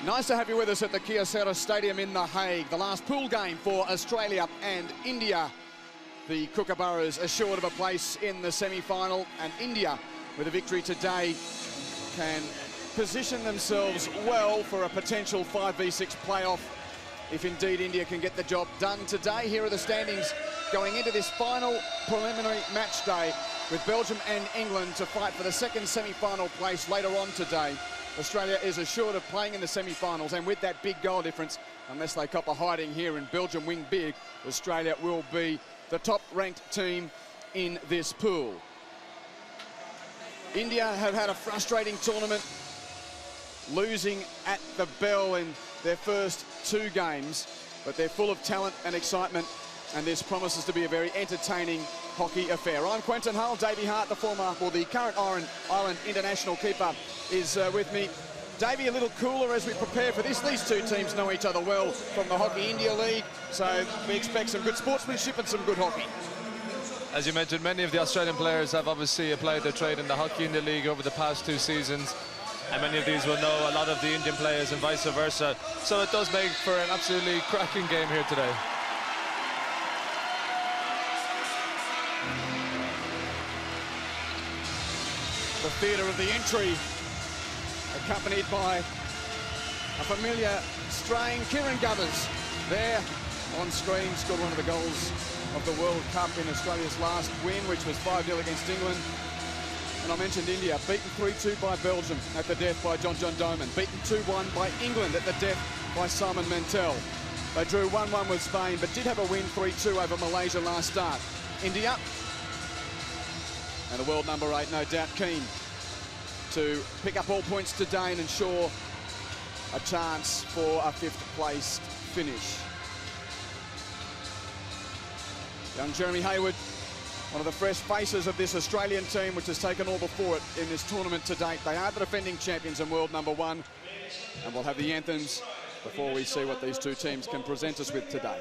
Nice to have you with us at the Kyocera Stadium in The Hague. The last pool game for Australia and India. The Kookaburras assured of a place in the semi-final, and India, with a victory today, can position themselves well for a potential 5v6 playoff if indeed India can get the job done today. Here are the standings going into this final preliminary match day, with Belgium and England to fight for the second semi-final place later on today. Australia is assured of playing in the semi-finals, and with that big goal difference, unless they cop a hiding here and Belgium win big, Australia will be the top-ranked team in this pool. India have had a frustrating tournament, losing at the bell in their first two games, but they're full of talent and excitement, and this promises to be a very entertaining hockey affair. I'm Quentin Hull. Davey Hart, the current Ireland international keeper, is with me. Davey, a little cooler as we prepare for this. These two teams know each other well from the Hockey India League, so we expect some good sportsmanship and some good hockey. As you mentioned, many of the Australian players have obviously applied their trade in the Hockey India League over the past two seasons, and many of these will know a lot of the Indian players and vice versa. So it does make for an absolutely cracking game here today. The theatre of the entry, accompanied by a familiar strain, Kieran Guthers, there on screen, scored one of the goals of the World Cup in Australia's last win, which was 5-0 against England. And I mentioned India, beaten 3-2 by Belgium at the death by John Doman, beaten 2-1 by England at the death by Simon Mantell. They drew 1-1 with Spain, but did have a win 3-2 over Malaysia last start. India, and the world number 8, no doubt keen to pick up all points today and ensure a chance for a fifth-placed finish. Young Jeremy Hayward, one of the fresh faces of this Australian team, which has taken all before it in this tournament to date. They are the defending champions and world number 1, and we'll have the anthems before we see what these two teams can present us with today.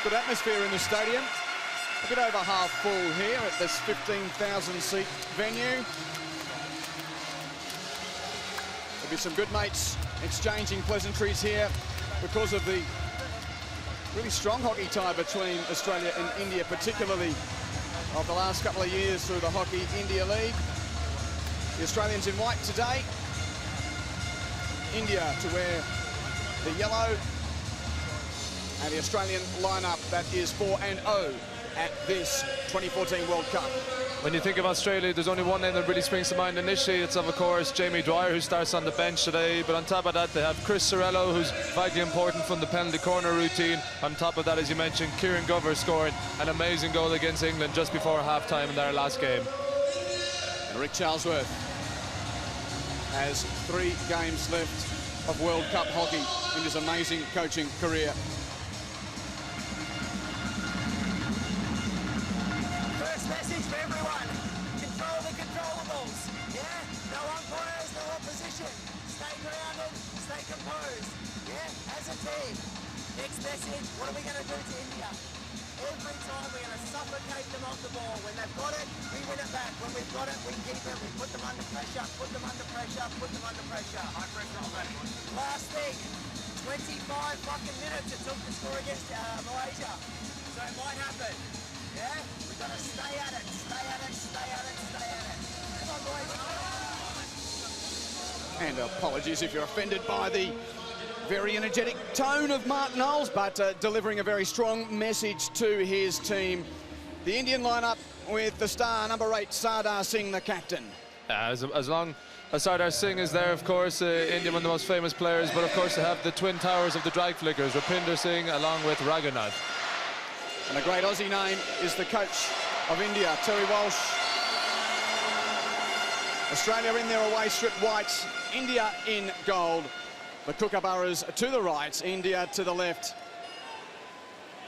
good atmosphere in the stadium. A bit over half full here at this 15,000 seat venue. There'll be some good mates exchanging pleasantries here because of the really strong hockey tie between Australia and India, particularly of the last couple of years through the Hockey India League. The Australians in white today. India to wear the yellow. And the Australian lineup that is 4-0 at this 2014 World Cup. When you think of Australia, there's only one name that really springs to mind initially. It's, of course, Jamie Dwyer, who starts on the bench today. But on top of that, they have Chris Sorrello, who's vitally important from the penalty corner routine. On top of that, as you mentioned, Kieran Glover scoring an amazing goal against England just before half-time in their last game. And Rick Charlesworth has 3 games left of World Cup hockey in his amazing coaching career. Message for everyone. Control the controllables. Yeah? No umpires, no opposition. Stay grounded, stay composed. Yeah? As a team. Next message, what are we going to do to India? Every time we're going to suffocate them off the ball. When they've got it, we win it back. When we've got it, we keep it. We put them under pressure, put them under pressure, put them under pressure. High pressure on that one. Last thing, 25 fucking minutes it took to score against Malaysia. So it might happen. Yeah? We've got to stay at it, stay at it, stay at it, stay at it. Come on, boys. And apologies if you're offended by the very energetic tone of Mark Knowles, but delivering a very strong message to his team. The Indian lineup with the star, number 8, Sardar Singh, the captain. As long as Sardar Singh is there, of course, India, one of the most famous players, but of course they have the twin towers of the drag flickers, Rapinder Singh along with Raghunath. And a great Aussie name is the coach of India, Terry Walsh. Australia in their away strip whites, India in gold. The Kookaburras to the right, India to the left.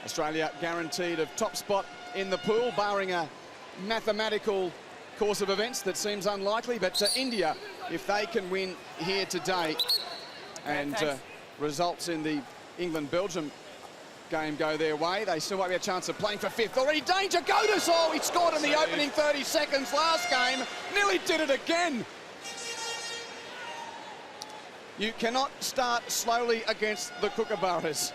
Australia guaranteed a top spot in the pool, barring a mathematical course of events that seems unlikely. But India, if they can win here today and results in the England-Belgium game go their way, they still might be a chance of playing for 5th. Already danger, Godus! Oh, he scored in the opening 30 seconds last game. Nearly did it again. You cannot start slowly against the Kookaburras.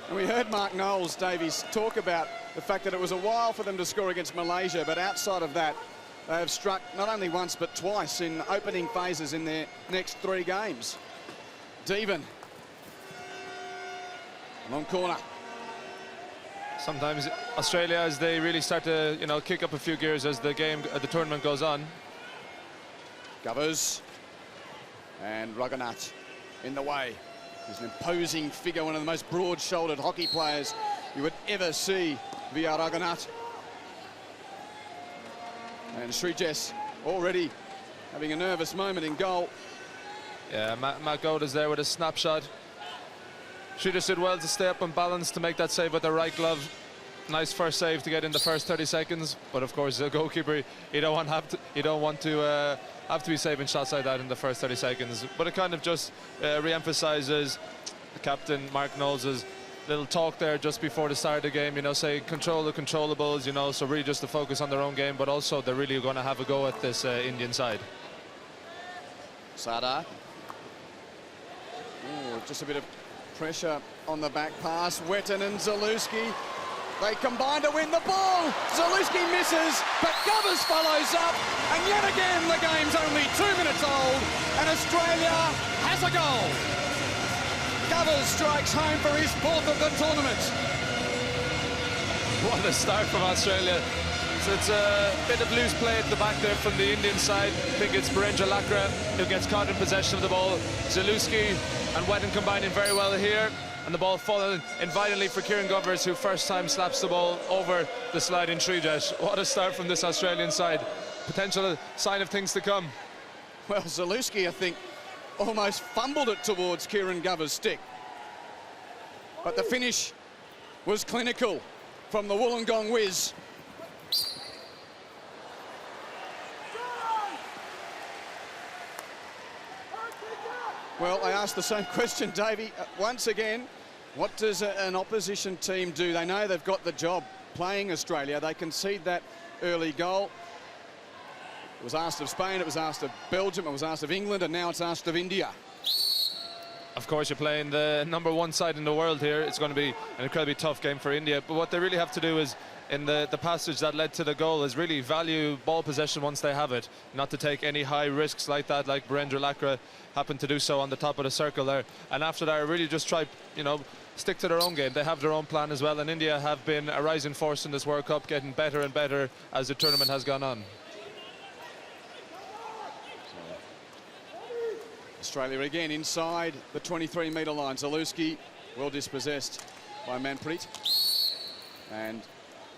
And we heard Mark Knowles, Davies, talk about the fact that it was a while for them to score against Malaysia, but outside of that, they have struck not only once but twice in opening phases in their next 3 games. Devan. Long corner. Sometimes Australia, as they really start to, kick up a few gears as the tournament goes on. Govers. And Raghunath in the way. He's an imposing figure, one of the most broad-shouldered hockey players you would ever see via Raghunath. And Srijes already having a nervous moment in goal. Yeah, Matt Gold is there with a snapshot. Srijes did well to stay up and balance to make that save with the right glove. Nice first save to get in the first 30 seconds, but of course, as a goalkeeper, you don't want to have to be saving shots like that in the first 30 seconds. But it kind of just re-emphasises the captain Mark Knowles' little talk there just before the start of the game. Say control the controllables. So really just to focus on their own game, but also they're really going to have a go at this Indian side. Sardar. Ooh, just a bit of pressure on the back pass. Wetton and Zalewski. They combine to win the ball. Zalewski misses, but Govers follows up. And yet again, the game's only 2 minutes old, and Australia has a goal. Govers strikes home for his 4th of the tournament. What a start from Australia. So it's a bit of loose play at the back there from the Indian side. I think it's Birendra Lakra who gets caught in possession of the ball. Zalewski and Wetton combining very well here. And the ball falling in violently for Kieran Govers, who first time slaps the ball over the sliding Srijes. What a start from this Australian side. Potential sign of things to come. Well, Zalewski, I think, almost fumbled it towards Kieran Govers' stick. But the finish was clinical from the Wollongong Whiz. Well, I asked the same question, Davey. Once again, What does an opposition team do? They know they've got the job playing Australia. They concede that early goal. It was asked of Spain, it was asked of Belgium, it was asked of England, and now it's asked of India. Of course, you're playing the #1 side in the world here. It's going to be an incredibly tough game for India. But what they really have to do is, in the passage that led to the goal, is really value ball possession once they have it, not to take any high risks like that, like Birendra Lakra happened to do so on the top of the circle there. And after that, really just try, you know, stick to their own game. They have their own plan as well, and India have been a rising force in this World Cup, getting better and better as the tournament has gone on. Australia again inside the 23-metre line. Zalewski well dispossessed by Manpreet. And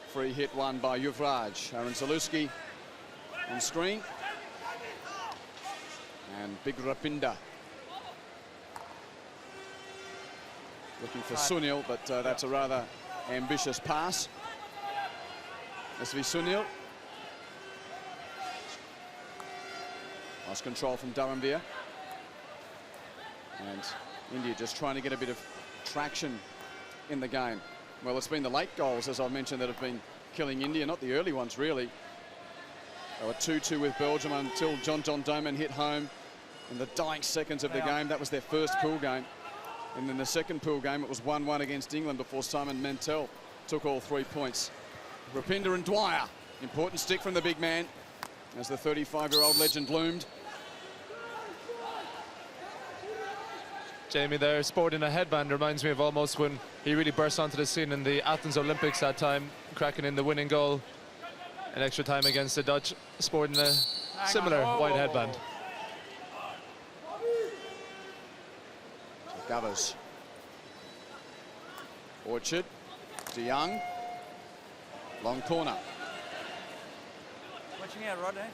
free hit won by Yuvraj. Aaron Zalewski on screen. And Big Rapinda looking for Sunil, but that's a rather ambitious pass. SV Sunil. Nice control from Dharamveer. And India just trying to get a bit of traction in the game. Well, it's been the late goals, as I mentioned, that have been killing India, not the early ones, really. They were 2-2 with Belgium until John Doman hit home in the dying seconds of the game. That was their first pool game. And in the second pool game, it was 1-1 against England before Simon Mantell took all 3 points. Rapinda and Dwyer. Important stick from the big man as the 35-year-old legend loomed. Jamie there, sporting a headband, reminds me of almost when he really burst onto the scene in the Athens Olympics that time, cracking in the winning goal in extra time against the Dutch, sporting a similar white headband. Govers. Orchard. De Jong. Long corner. Watching out, Rodney? Yes,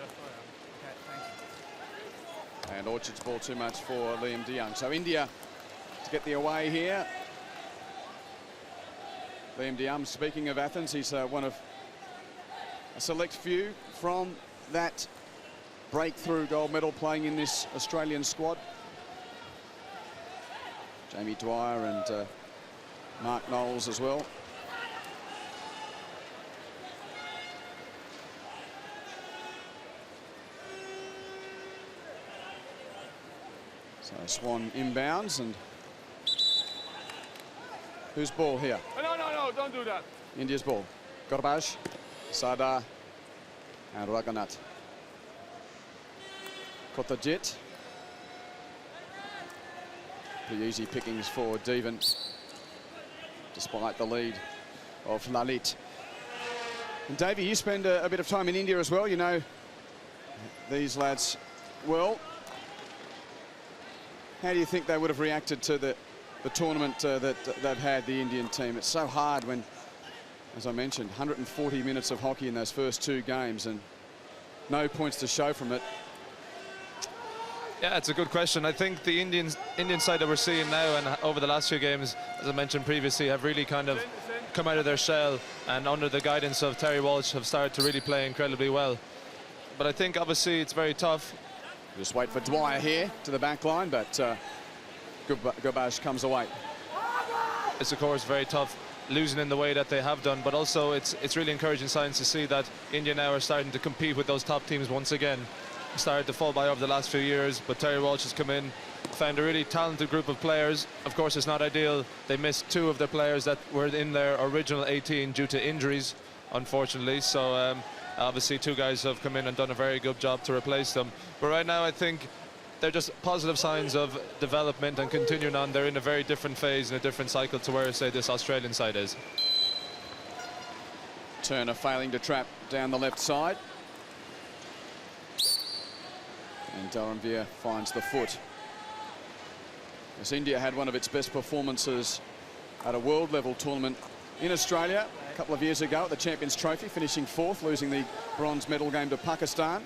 I am. Okay, thanks. And Orchard's ball too much for Liam de Jong. So India to get the away here. Liam de Jong, speaking of Athens, he's one of a select few from that breakthrough gold medal playing in this Australian squad. Jamie Dwyer and Mark Knowles as well. So Swan inbounds, and whose ball here? No, don't do that. India's ball. Garbage, Sada and Raghunath. Kotajit. Pretty easy pickings for Devan, despite the lead of Lalit. And Davey, you spend a bit of time in India as well. You know these lads well. How do you think they would have reacted to the tournament that they've had, the Indian team? It's so hard when, as I mentioned, 140 minutes of hockey in those first 2 games and no points to show from it. Yeah, it's a good question. I think the Indian side that we're seeing now and over the last few games, as I mentioned previously, have really kind of come out of their shell, and under the guidance of Terry Walsh have started to really play incredibly well. But I think obviously it's very tough. Just wait for Dwyer here to the back line, but Garbage comes away. It's of course very tough losing in the way that they have done, but also it's really encouraging signs to see that India now are starting to compete with those top teams once again. Started to fall by over the last few years, but Terry Walsh has come in, found a really talented group of players. Of course, it's not ideal. They missed 2 of the players that were in their original 18 due to injuries, unfortunately. So obviously 2 guys have come in and done a very good job to replace them. But right now, I think they're just positive signs of development and continuing on. They're in a very different phase and a different cycle to where, say, this Australian side is. Turner failing to trap down the left side. And Dharamveer finds the foot. As India had one of its best performances at a world level tournament in Australia a couple of years ago at the Champions Trophy, finishing 4th, losing the bronze medal game to Pakistan.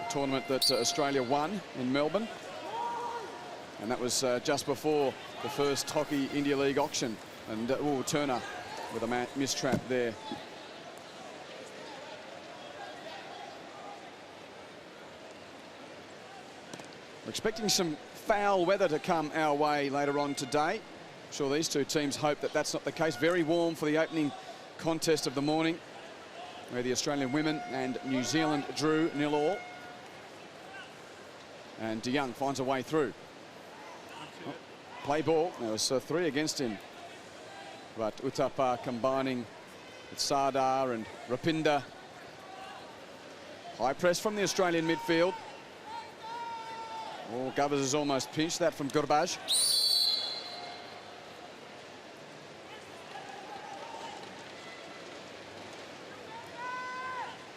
A tournament that Australia won in Melbourne. And that was just before the first Hockey India League auction. And Turner with a mistrap there. We're expecting some foul weather to come our way later on today. I'm sure these two teams hope that that's not the case. Very warm for the opening contest of the morning, where the Australian women and New Zealand drew 0-0. And De Jong finds a way through. Oh, play ball. There was 3 against him. But Uthappa combining with Sardar and Rapinda. High press from the Australian midfield. Oh, Govers has almost pinched that from Gurbaj.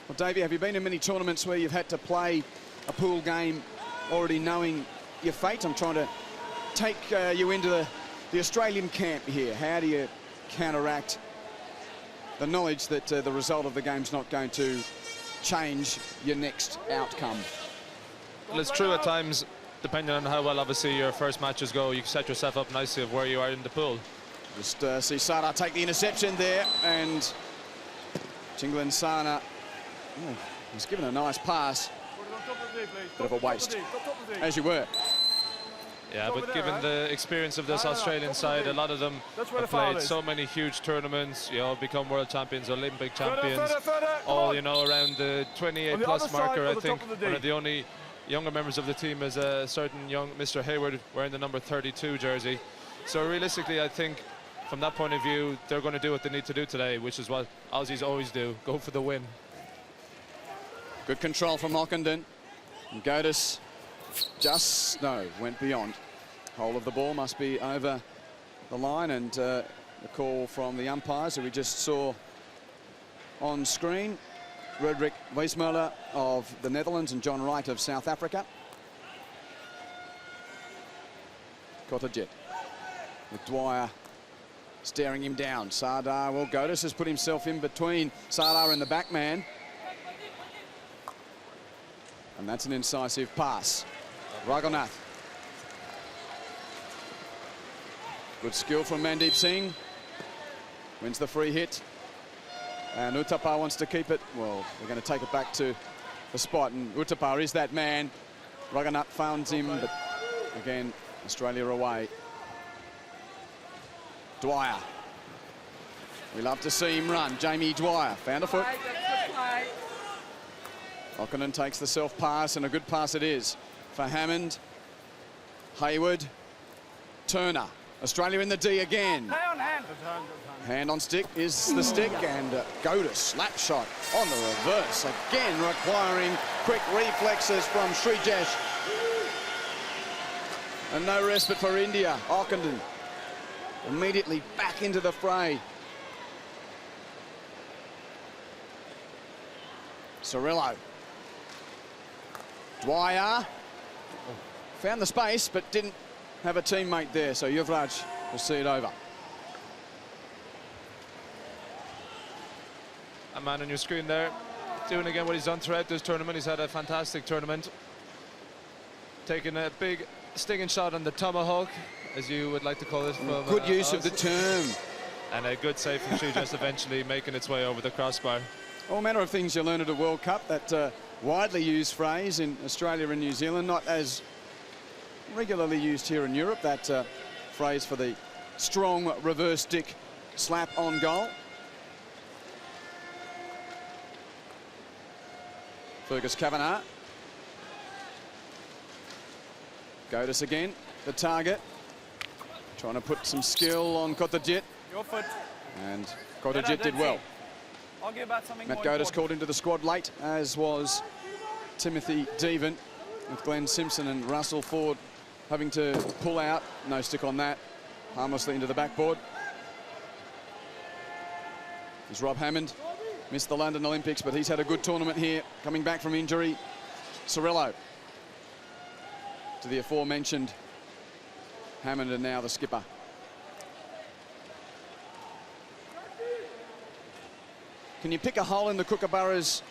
Well, Davey, have you been in many tournaments where you've had to play a pool game already knowing your fate? I'm trying to take you into the Australian camp here. How do you counteract the knowledge that the result of the game's not going to change your next outcome? Well, it's true at times, depending on how well, obviously, your first matches go, you set yourself up nicely of where you are in the pool. Just see Sardar take the interception there, and Chinglin Sana, he's given a nice pass. Bit of a waste, as you were. Yeah, but given the experience of this Australian side, a lot of them have played so many huge tournaments, you know, become world champions, Olympic champions, all, you know, around the 28-plus marker. I think one of the only younger members of the team is a certain young Mr. Hayward wearing the number 32 jersey. So realistically, I think from that point of view, they're going to do what they need to do today, which is what Aussies always do, go for the win. Good control from Ockenden. And Godis went beyond. Whole of the ball must be over the line, and the call from the umpires who we just saw on screen. Roderick Wiesmuller of the Netherlands and John Wright of South Africa. Kotajet with Dwyer staring him down. Sardar, well, Godis has put himself in between Sardar and the back man. And that's an incisive pass. Raghunath. Good skill from Mandeep Singh. Wins the free hit. And Uthappa wants to keep it. Well, we're going to take it back to the spot. And Uthappa is that man. Raghunath finds him, but again, Australia away. Dwyer. We love to see him run. Jamie Dwyer found a foot. Ockenden takes the self-pass, and a good pass it is for Hammond. Hayward. Turner. Australia in the D again. Hand on stick is the stick, and Godis, slap shot on the reverse. Again requiring quick reflexes from Srijesh. And no respite for India. Ockenden immediately back into the fray. Cirillo. Dwyer found the space but didn't have a teammate there, so Yuvraj will see it over. A man on your screen there doing again what he's done throughout this tournament. He's had a fantastic tournament, taking a big stinging shot on the tomahawk, as you would like to call it. From, good use of the term. And a good save from Srijesh, eventually making its way over the crossbar. All manner of things you learn at a World Cup. That widely used phrase in Australia and New Zealand, not as regularly used here in Europe. That phrase for the strong reverse stick slap on goal. Fergus Kavanagh. Godis again, the target. Trying to put some skill on Kotajet. Your foot. And Kotajet did well. Argue about something Matt more Godis important. called into the squad late, as was Timothy Devan, with Glenn Simpson and Russell Ford having to pull out. No stick on that. Harmlessly into the backboard. There's Rob Hammond. Missed the London Olympics, but he's had a good tournament here, coming back from injury. Cirillo to the aforementioned Hammond, and now the skipper. Can you pick a hole in the Kookaburras'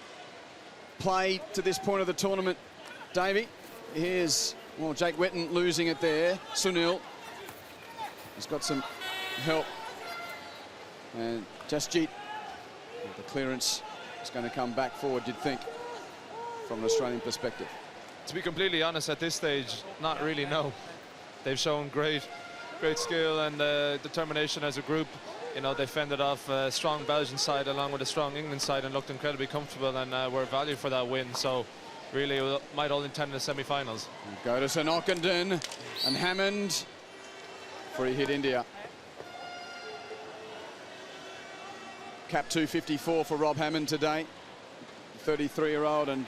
play to this point of the tournament, Davey? Here's, well, Jake Wetton losing it there. Sunil. He's got some help. And Jasjeet, the clearance is going to come back forward, you'd think, from an Australian perspective. To be completely honest, at this stage, not really, no. They've shown great skill and determination as a group. You know, they fended off a strong Belgian side along with a strong England side and looked incredibly comfortable, and were valued for that win. So really it might all intend the semi-finals. Goddison, Ockenden and Hammond. Free hit India. Cap 254 for Rob Hammond today. 33-year-old, and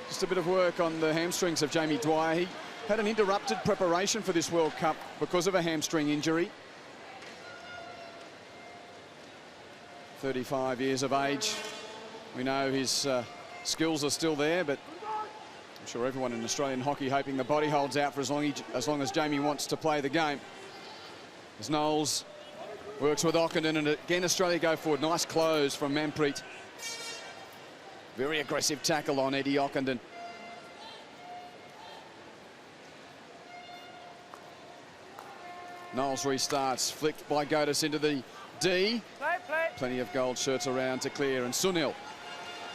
just a bit of work on the hamstrings of Jamie Dwyer. He had an interrupted preparation for this World Cup because of a hamstring injury. 35 years of age. We know his skills are still there, but I'm sure everyone in Australian hockey hoping the body holds out for as long as Jamie wants to play the game. As Knowles works with Ockenden, and again Australia go forward. Nice close from Manpreet. Very aggressive tackle on Eddie Ockenden. Knowles restarts, flicked by Godis into the D. Plenty of gold shirts around to clear, and Sunil,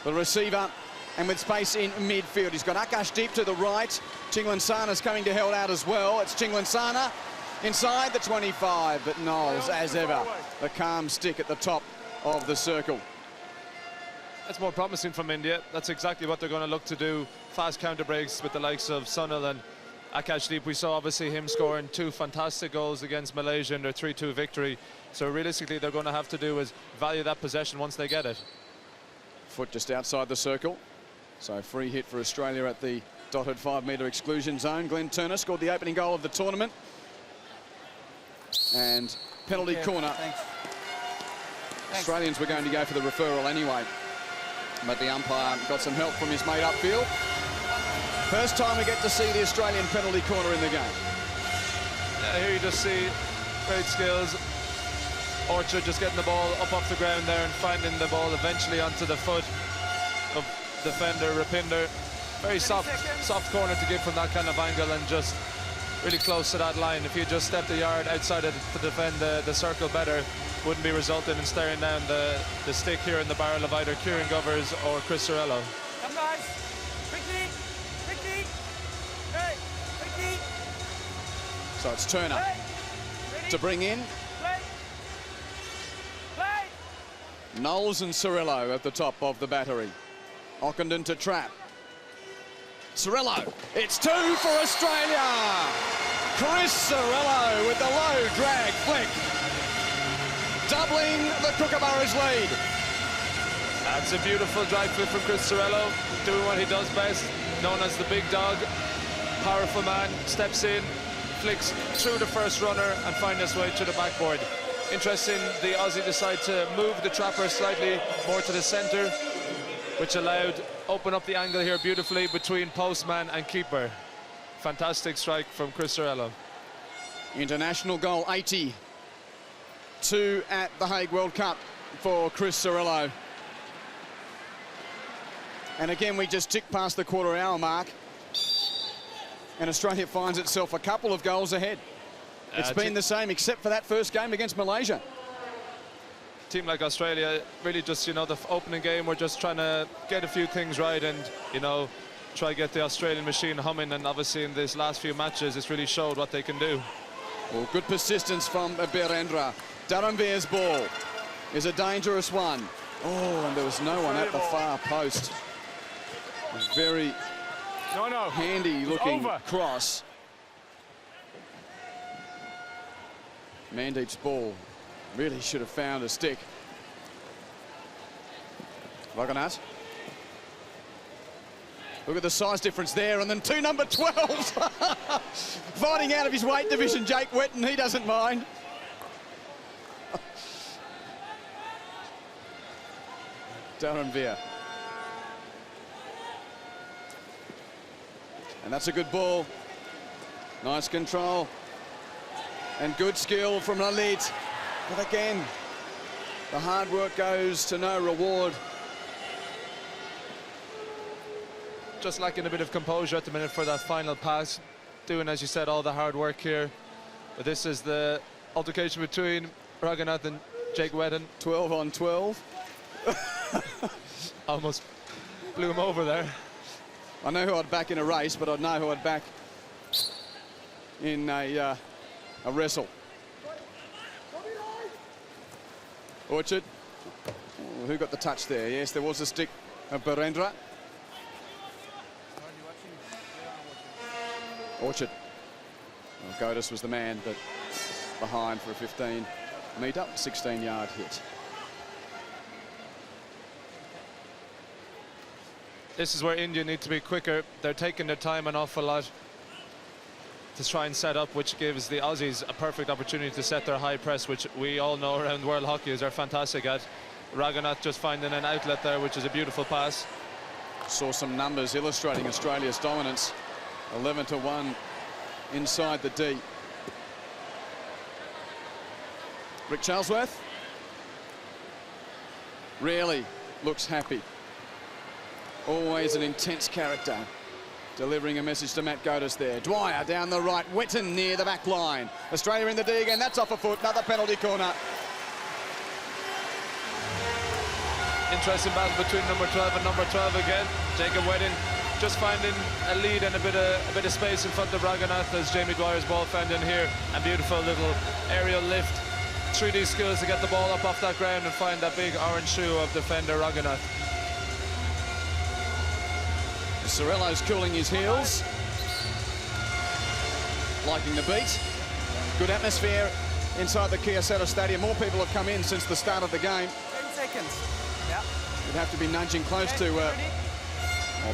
the receiver, and with space in midfield. He's got Akash deep to the right. Chinglansana's coming to held out as well. It's Chinglansana inside the 25, but Knowles, as ever, the calm stick at the top of the circle. That's more promising from India. That's exactly what they're going to look to do. Fast counter breaks with the likes of Sunil and Akashdeep. We saw obviously him scoring 2 fantastic goals against Malaysia in their 3-2 victory. So realistically, they're going to have to do is value that possession once they get it. Foot just outside the circle. So free hit for Australia at the dotted 5-metre exclusion zone. Glenn Turner scored the opening goal of the tournament. And penalty corner. Thanks. Australians were going to go for the referral anyway, but the umpire got some help from his mate upfield. First time we get to see the Australian penalty corner in the game. Here you just see great skills. Orchard just getting the ball up off the ground there and finding the ball eventually onto the foot of defender Rapinder. Very soft corner to give from that kind of angle, and just really close to that line. If you just stepped a yard outside of to defend the circle better, wouldn't be resulting in staring down the stick here in the barrel of either Kieran Govers or Chris Sorello. Come guys, quickly, hey, quickly. So it's Turner to bring in. Play. Knowles and Sorello at the top of the battery. Ockenden to trap. Sorello, it's 2 for Australia! Chris Sorello with the low drag flick, doubling the Kookaburras lead. That's a beautiful drive flip from Chris Sorello, doing what he does best, known as the big dog. Powerful man, steps in, flicks through the first runner and finds his way to the backboard. Interesting, the Aussie decided to move the trapper slightly more to the centre, which allowed open up the angle here beautifully between postman and keeper. Fantastic strike from Chris Sorello. International goal 80. 2 at the Hague World Cup for Chris Sorello. And again, we just ticked past the quarter-hour mark, and Australia finds itself a couple of goals ahead. It's been the same except for that first game against Malaysia. Team like Australia, really just, you know, the opening game, we're just trying to get a few things right and, you know, try to get the Australian machine humming, and obviously in these last few matches it's really showed what they can do. Well, good persistence from Berendra. Dharamveer's ball is a dangerous one. Oh, and there was no one at the far post. Very handy-looking cross. Mandeep's ball really should have found a stick. Raghunath. Look at the size difference there, and then 2 number 12s. Fighting out of his weight division, Jake Wetton, he doesn't mind. Dharamveer. And that's a good ball. Nice control. And good skill from Lalit. But again, the hard work goes to no reward. Just lacking a bit of composure at the minute for that final pass. Doing, as you said, all the hard work here. But this is the altercation between Raghunath and Jake Wetton. 12 on 12. Almost blew him over there. I know who I'd back in a race, but I'd know who I'd back in a wrestle. Orchard. Oh, who got the touch there? Yes, there was a stick of Barendra. Orchard. Well, Godus was the man, but behind for a 15-metre, 16-yard hit. This is where India need to be quicker. They're taking their time an awful lot to try and set up, which gives the Aussies a perfect opportunity to set their high press, which we all know around world hockey is they're fantastic at. Raghunath just finding an outlet there, which is a beautiful pass. Saw some numbers illustrating Australia's dominance. 11-1 inside the D. Rick Charlesworth rarely looks happy. Always an intense character. Delivering a message to Matt Godus there. Dwyer down the right. Wetton near the back line. Australia in the D again. That's off a foot. Another penalty corner. Interesting battle between number 12 and number 12 again. Jacob Wetton just finding a lead and a bit of space in front of Raghunath as Jamie Dwyer's ball found in here. A beautiful little aerial lift. 3D skills to get the ball up off that ground and find that big orange shoe of defender Raghunath. Sorello's cooling his heels. Liking the beat. Good atmosphere inside the Kyocera Stadium. More people have come in since the start of the game. 10 seconds. Yep. You'd have to be nudging close to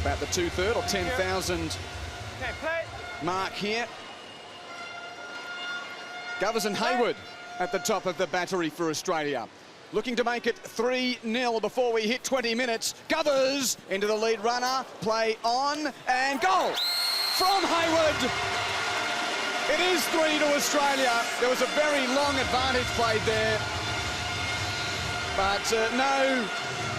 about the 2/3 or 10,000 mark here. Govers and Hayward at the top of the battery for Australia. Looking to make it 3-0 before we hit 20 minutes. Govers into the lead runner. Play on and goal from Hayward. It is 3 to Australia. There was a very long advantage played there. But no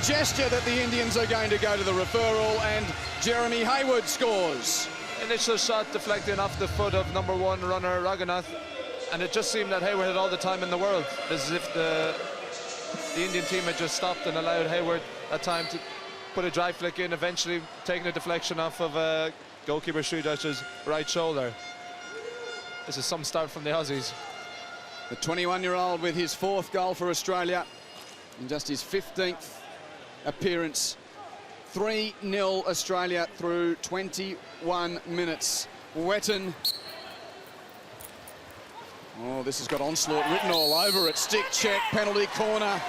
gesture that the Indians are going to go to the referral, and Jeremy Hayward scores. Initial shot deflecting off the foot of number 1 runner Raghunath, and it just seemed that Hayward had all the time in the world. As if the Indian team had just stopped and allowed Hayward a time to put a drive flick in, eventually taking a deflection off of goalkeeper Sridhar's right shoulder. This is some start from the Aussies. The 21-year-old with his 4th goal for Australia in just his 15th appearance. 3-0 Australia through 21 minutes. Wetton. Oh, this has got onslaught written all over it. Stick check, penalty corner.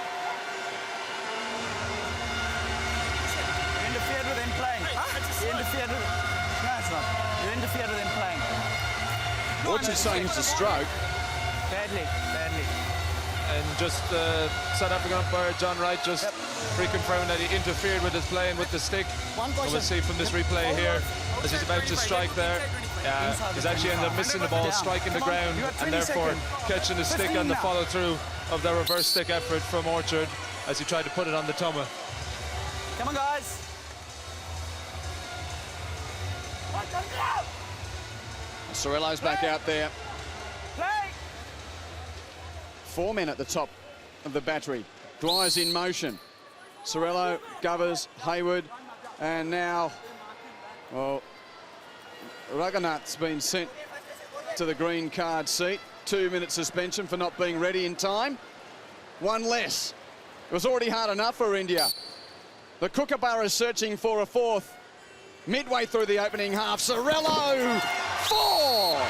You interfered with him playing. You interfered with... No, it's not. You interfered with him playing. Orchard's saying it's a stroke. Badly, badly. And just South African umpire John Wright just reconfirming that he interfered with his playing with the stick. And we'll see from this replay here as he's about to strike there. He's actually ended up missing the ball, striking the ground, and therefore catching the stick on the follow-through of the reverse stick effort from Orchard as he tried to put it on the tummy. Come on, guys. Sorello's back out there. Play. 4 men at the top of the battery. Dwyer's in motion. Sorello, Govers, Hayward, and now, well, Raghunath's been sent to the green card seat. 2-minute suspension for not being ready in time. One less. It was already hard enough for India. The Kookaburras searching for a 4th. Midway through the opening half, Sorello, 4!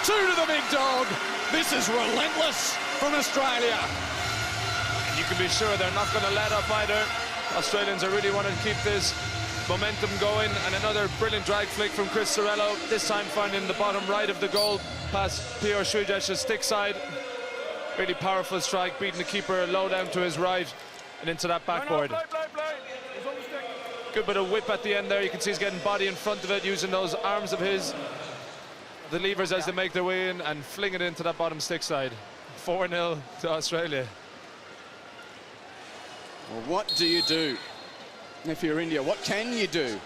2 to the big dog. This is relentless from Australia. And you can be sure they're not going to let up either. Australians are really wanting to keep this momentum going, and another brilliant drag flick from Chris Sorello, this time finding the bottom right of the goal past P.R. Sridhar's stick side. Really powerful strike, beating the keeper low down to his right and into that backboard. Good bit of whip at the end there. You can see he's getting body in front of it, using those arms of his, the levers as they make their way in, and fling it into that bottom stick side. 4-0 to Australia. Well, what do you do if you're India? What can you do?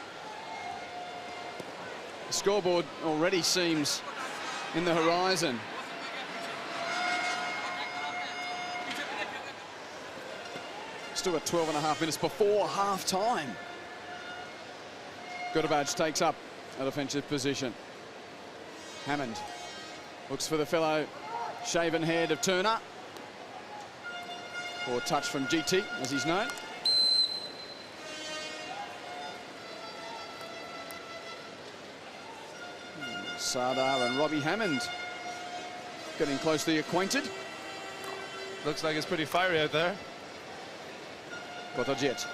The scoreboard already seems in the horizon. Still got 12.5 minutes before half-time. Gurabaj takes up a defensive position. Hammond looks for the fellow shaven head of Turner. Or touch from GT, as he's known. Sardar and Robbie Hammond getting closely acquainted. Looks like it's pretty fiery out there. Kotajet.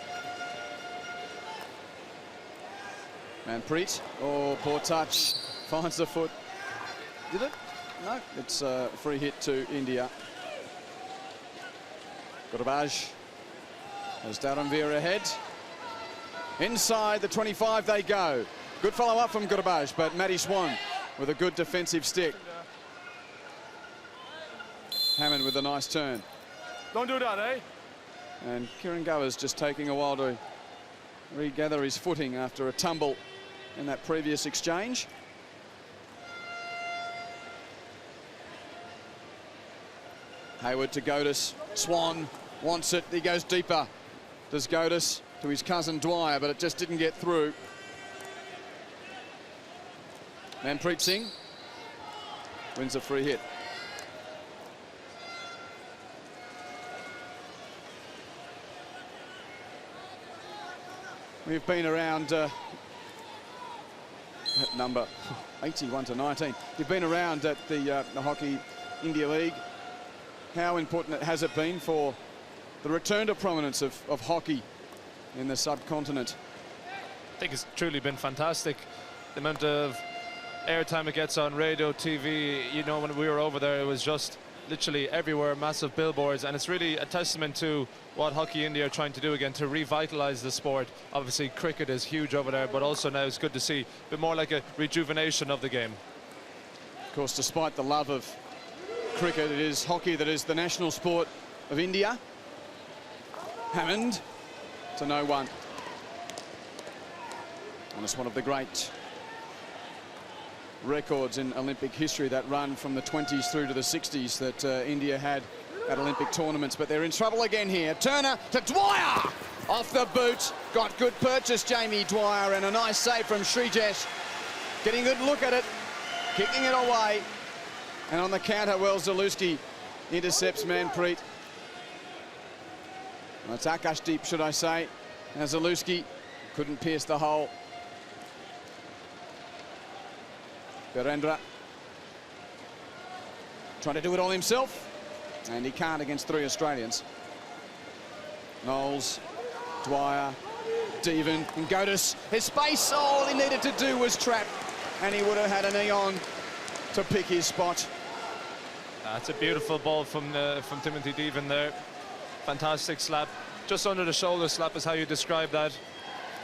Manpreet. Oh, poor touch. Finds the foot. Did it? No, it's a free hit to India. Gurabaj has Dharamveer ahead. Inside the 25 they go. Good follow-up from Gurabaj, but Matty Swan with a good defensive stick. Hammond with a nice turn. Don't do that, eh? And Kieran Gower's just taking a while to regather his footing after a tumble in that previous exchange. Hayward to Godis. Swan wants it. He goes deeper. Does Godis to his cousin Dwyer, but it just didn't get through. Manpreet Singh wins a free hit. We've been around that number 81 to 19. You've been around at the Hockey India League. How important has it been for the return to prominence of hockey in the subcontinent? I think it's truly been fantastic. The amount of airtime it gets on radio, TV, you know, when we were over there, it was just literally everywhere, massive billboards, and it's really a testament to what Hockey India are trying to do again, to revitalise the sport. Obviously, cricket is huge over there, but also now it's good to see a bit more like a rejuvenation of the game. Of course, despite the love of cricket, it is hockey that is the national sport of India. Hammond to no one. And it's one of the great records in Olympic history, that run from the 20s through to the 60s that India had at Olympic tournaments. But they're in trouble again here. Turner to Dwyer! Off the boot. Got good purchase, Jamie Dwyer, and a nice save from Srijesh. Getting a good look at it. Kicking it away. And on the counter, well, Zalewski intercepts Manpreet. Well, it's Akashdeep, should I say. Now Zalewski couldn't pierce the hole. Virendra trying to do it all himself, and he can't against three Australians. Knowles, Dwyer, Devan and Godis. His space, all he needed to do was trap, and he would have had an eon to pick his spot. That's a beautiful ball from Timothy Devan there. Fantastic slap. Just under the shoulder slap is how you describe that.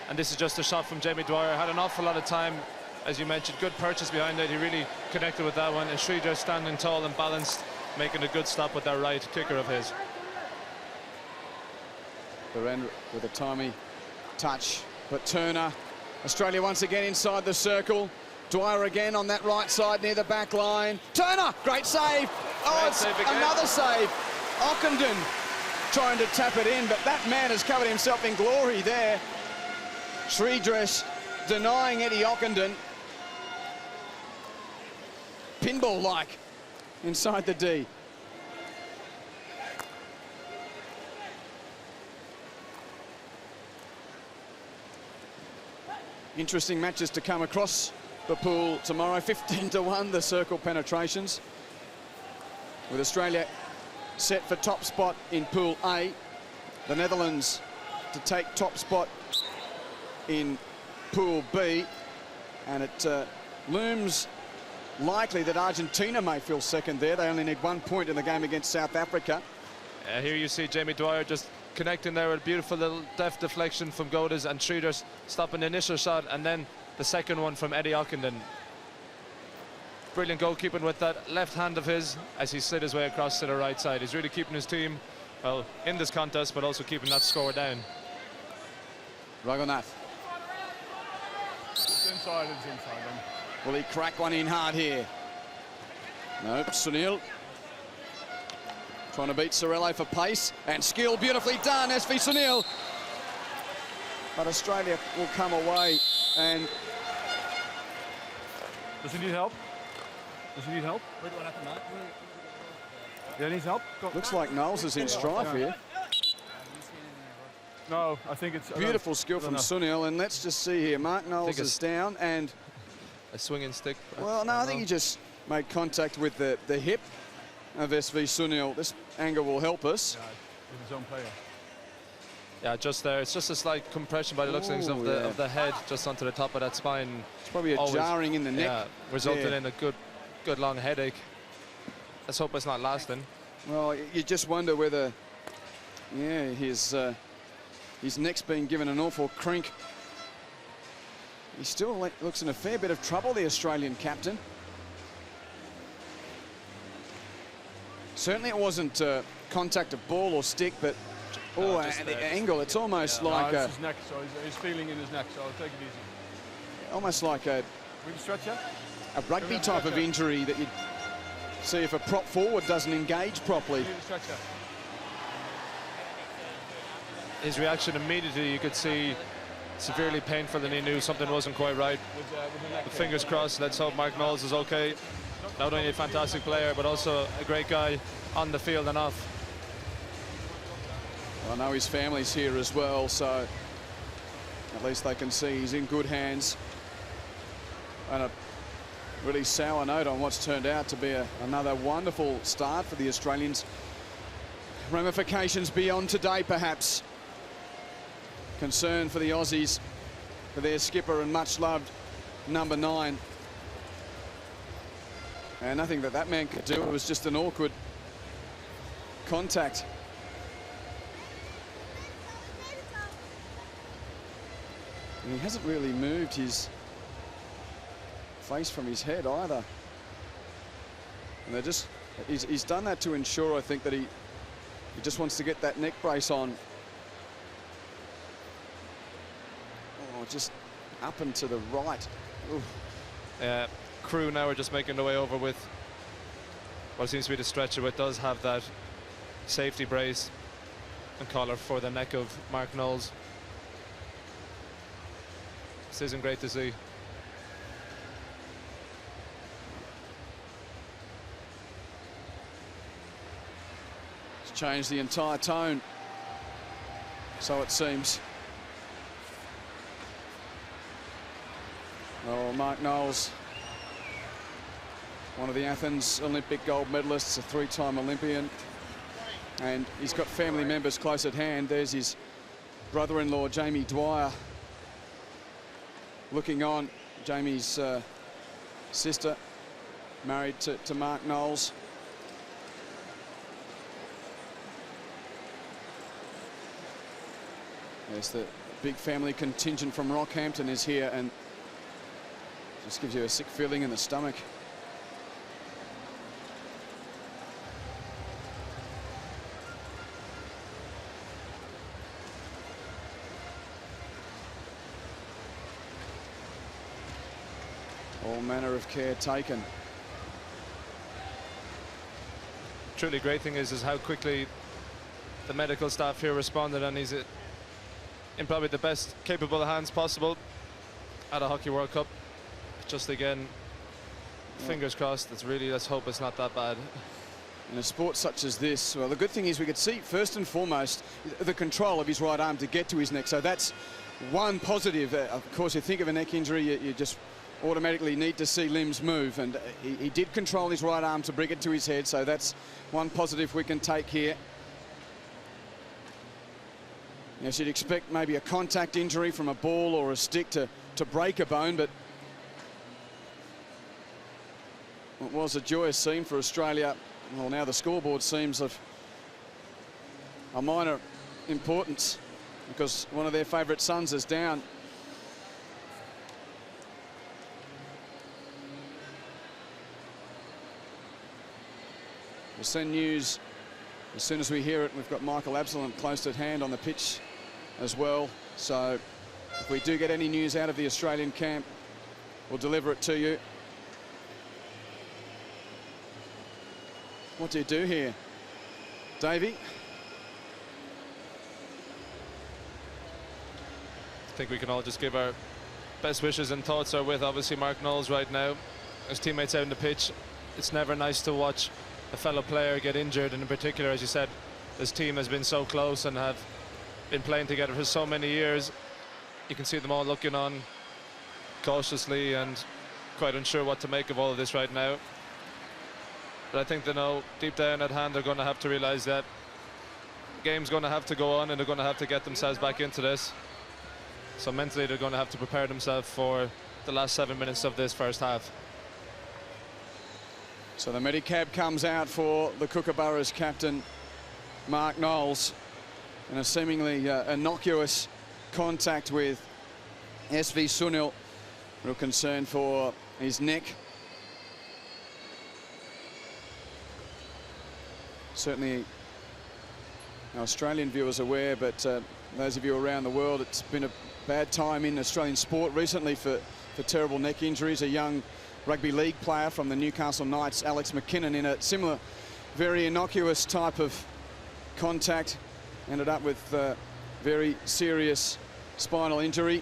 And this is just a shot from Jamie Dwyer. Had an awful lot of time, as you mentioned. Good purchase behind it. He really connected with that one. And Sridhar standing tall and balanced, making a good stop with that right kicker of his. Virendra with a timely touch. But Turner, Australia once again inside the circle. Dwyer again on that right side near the back line. Turner, great save. Oh, Great it's save again. Another save. Ockenden trying to tap it in, but that man has covered himself in glory there. Sridhar denying Eddie Ockenden. Pinball-like inside the D. Interesting matches to come across the pool tomorrow. 15-1 the circle penetrations, with Australia set for top spot in Pool A. The Netherlands to take top spot in Pool B, and it looms likely that Argentina may feel second there. They only need 1 point in the game against South Africa. Here you see Jamie Dwyer just connecting there with a beautiful little deft deflection from Godis, and Sridhar stopping the initial shot, and then the second one from Eddie Ockenden. Brilliant goalkeeping with that left hand of his as he slid his way across to the right side. He's really keeping his team, well, in this contest, but also keeping that score down. Raghunath. It's inside then. Will he crack one in hard here? Nope, Sunil. Trying to beat Sorello for pace and skill. Beautifully done, SV Sunil. but Australia will come away. And does he need help? Does he need help? Yeah, he needs help. Looks like Knowles is in strife here. No, I think it's... Beautiful skill from Sunil, and let's just see here. Mark Knowles is down, and... A swinging stick. Well, no, I think he just made contact with the hip of SV Sunil. This angle will help us. Yeah, with his own player. Yeah, just there. It's just a slight compression by the looks of things of the head just onto the top of that spine. It's probably a jarring in the neck. Yeah, resulting in a good long headache. Let's hope it's not lasting. Well, you just wonder whether, yeah, his neck's been given an awful crink. He still looks in a fair bit of trouble, the Australian captain. Certainly it wasn't contact of ball or stick, but the angle, it's almost like it's his neck, so he's feeling in his neck, so I'll take it easy. Almost like a stretcher? A rugby type of injury that you'd see if a prop forward doesn't engage properly. His reaction immediately, you could see severely painful, and he knew something wasn't quite right. But fingers crossed, let's hope Mark Knowles is okay. Not only a fantastic player, but also a great guy on the field and off. Well, I know his family's here as well, so at least they can see he's in good hands. And a really sour note on what's turned out to be another wonderful start for the Australians. Ramifications beyond today, perhaps. Concern for the Aussies, for their skipper and much-loved number 9. And nothing that man could do. It was just an awkward contact. And he hasn't really moved his face from his head either. And they're just, he's done that to ensure, I think, that he just wants to get that neck brace on. Oh, just up and to the right. Yeah, crew now are just making their way over with what seems to be the stretcher, but does have that safety brace and collar for the neck of Mark Knowles. This isn't great to see. It's changed the entire tone, so it seems. Oh, Mark Knowles, one of the Athens Olympic gold medalists, a 3-time Olympian, and he's got family members close at hand. There's his brother-in-law, Jamie Dwyer, looking on. Jamie's sister, married to Mark Knowles. Yes, the big family contingent from Rockhampton is here, and just gives you a sick feeling in the stomach. All manner of care taken. Truly great thing is how quickly the medical staff here responded, and he's in probably the best capable hands possible at a Hockey World Cup. Just again, fingers crossed. Let's hope it's not that bad. In a sport such as this, well, the good thing is we could see first and foremost the control of his right arm to get to his neck. So that's one positive. Of course, you think of a neck injury, you just automatically need to see limbs move, and he did control his right arm to bring it to his head. So that's one positive we can take here. Yes, you'd expect maybe a contact injury from a ball or a stick to break a bone, but it was a joyous scene for Australia. Well, now the scoreboard seems of a minor importance because one of their favourite sons is down. We'll send news as soon as we hear it. We've got Michael Absalom close at hand on the pitch as well. So if we do get any news out of the Australian camp, we'll deliver it to you. What do you do here, Davey? I think we can all just give our best wishes, and thoughts are with obviously Mark Knowles right now. His teammates out on the pitch. It's never nice to watch a fellow player get injured, and in particular, as you said, this team has been so close and have been playing together for so many years. You can see them all looking on cautiously and quite unsure what to make of all of this right now. But I think they know deep down at hand they're going to have to realise that the game's going to have to go on, and they're going to have to get themselves back into this. So mentally they're going to have to prepare themselves for the last 7 minutes of this first half. So the Medicab comes out for the Kookaburras captain Mark Knowles, and a seemingly innocuous contact with SV Sunil. Real concern for his neck. Certainly our Australian viewers are aware, but those of you around the world, it's been a bad time in Australian sport recently for terrible neck injuries. A young rugby league player from the Newcastle Knights, Alex McKinnon, in a similar, very innocuous type of contact, ended up with very serious spinal injury.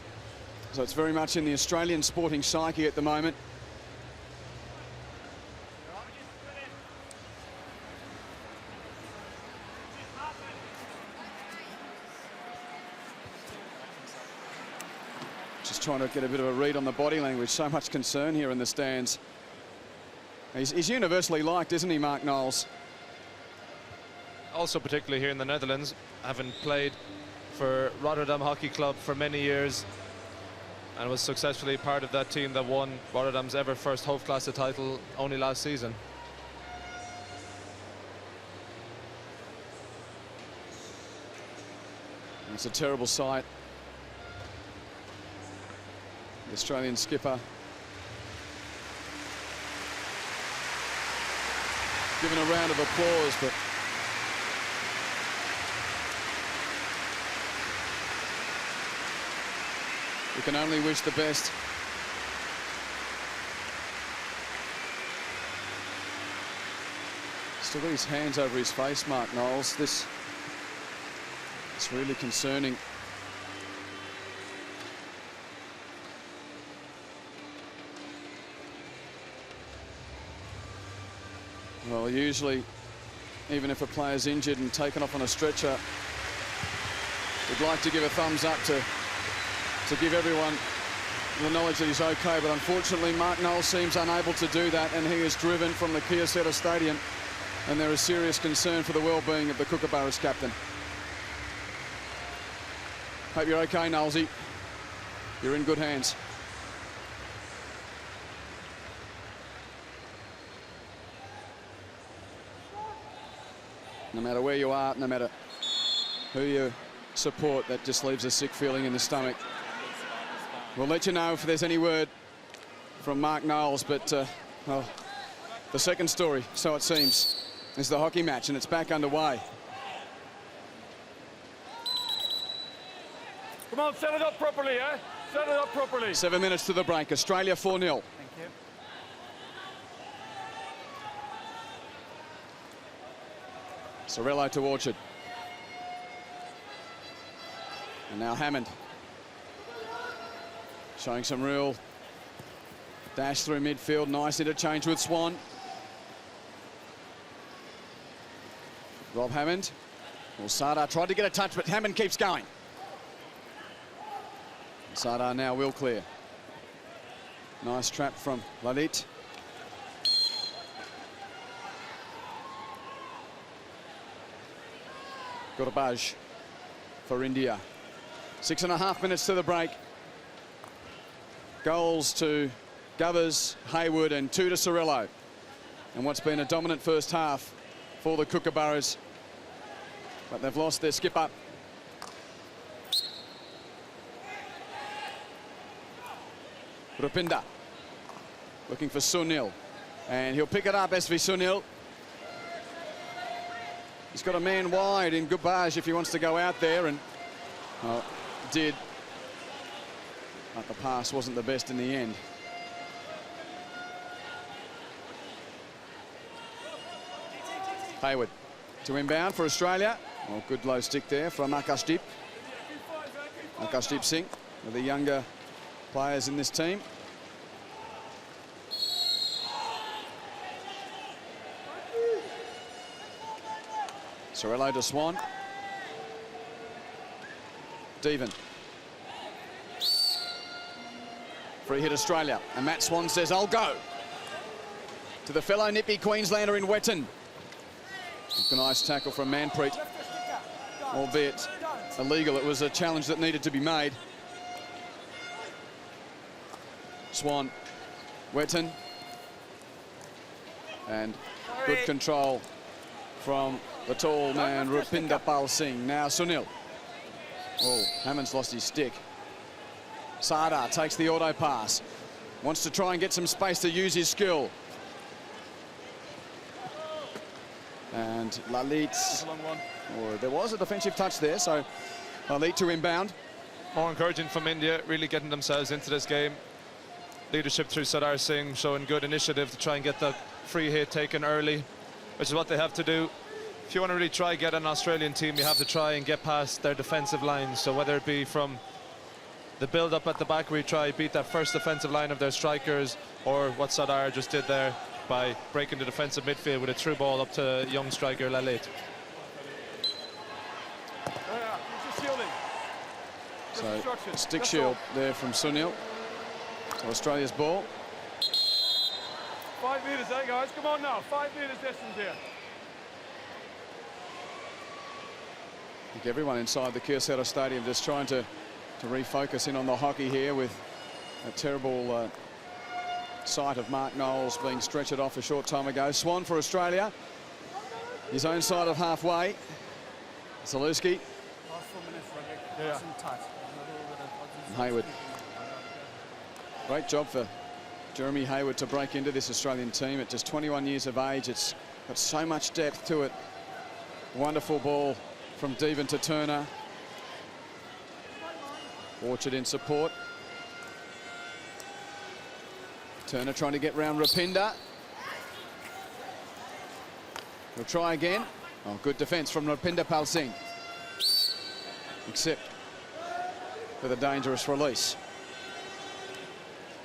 So it's very much in the Australian sporting psyche at the moment. Just trying to get a bit of a read on the body language. So much concern here in the stands. He's universally liked, isn't he, Mark Knowles? Also particularly here in the Netherlands, having played for Rotterdam Hockey Club for many years and was successfully part of that team that won Rotterdam's ever first Hoofdklasse title only last season. It's a terrible sight. The Australian skipper given a round of applause, but we can only wish the best. Still got his hands over his face, Mark Knowles. It's really concerning. Well, usually, even if a player's injured and taken off on a stretcher, we'd like to give a thumbs up to give everyone the knowledge that he's okay, but unfortunately Mark Knowles seems unable to do that, and he is driven from the Kyocera Stadium, and there is serious concern for the well-being of the Kookaburras captain. Hope you're okay, Knowlesy. You're in good hands. No matter where you are, no matter who you support, that just leaves a sick feeling in the stomach. We'll let you know if there's any word from Mark Knowles, but well, the second story, so it seems, is the hockey match, and it's back underway. Come on, set it up properly, eh? Set it up properly. 7 minutes to the break. Australia 4-0. Thank you. Sorello to Orchard. And now Hammond. Showing some real dash through midfield. Nice interchange with Swan. Rob Hammond. Well, Sardar tried to get a touch, but Hammond keeps going. Sardar now will clear. Nice trap from Lalit. Gorbaj for India. 6.5 minutes to the break. Goals to Govers, Hayward, and 2 to Sorello. And what's been a dominant first half for the Kookaburras. But they've lost their skipper. Rupinder looking for Sunil, and he'll pick it up. SV Sunil. He's got a man wide in Gorbaj if he wants to go out there, and did, but the pass wasn't the best in the end. Hayward to inbound for Australia. Well, good low stick there from Akashdeep. Akashdeep Singh. of the younger players in this team. Sorello to Swan. Devon. Free hit Australia. And Matt Swan says, I'll go. To the fellow nippy Queenslander in Wetton. A nice tackle from Manpreet. Albeit illegal, it was a challenge that needed to be made. Swan, Wetton. And good control from the tall man, Rupinder Pal Singh. Now Sunil. Oh, Hammond's lost his stick. Sardar takes the auto pass. Wants to try and get some space to use his skill. And Lalit. Oh, there was a defensive touch there, so Lalit to inbound. More encouraging from India, really getting themselves into this game. Leadership through Sardar Singh, showing good initiative to try and get the free hit taken early, which is what they have to do. If you want to really try and get an Australian team, you have to try and get past their defensive lines. So whether it be from the build-up at the back where you try beat that first defensive line of their strikers, or what Sardar just did there by breaking the defensive midfield with a through ball up to young striker Lalit. So stick shield there from Sunil. So Australia's ball. 5 metres, eh, guys? Come on now, 5 metres distance here. I think everyone inside the Kyocera Stadium just trying to refocus in on the hockey here, with a terrible sight of Mark Knowles being stretchered off a short time ago. Swan for Australia. His own side of halfway. Zalewski. Yeah. And Hayward. Great job for Jeremy Hayward to break into this Australian team at just 21 years of age. It's got so much depth to it. Wonderful ball from Devon to Turner. Orchard in support. Turner trying to get round Rupinder. He'll try again. Oh, good defence from Rupinder Pal Singh. Except for the dangerous release.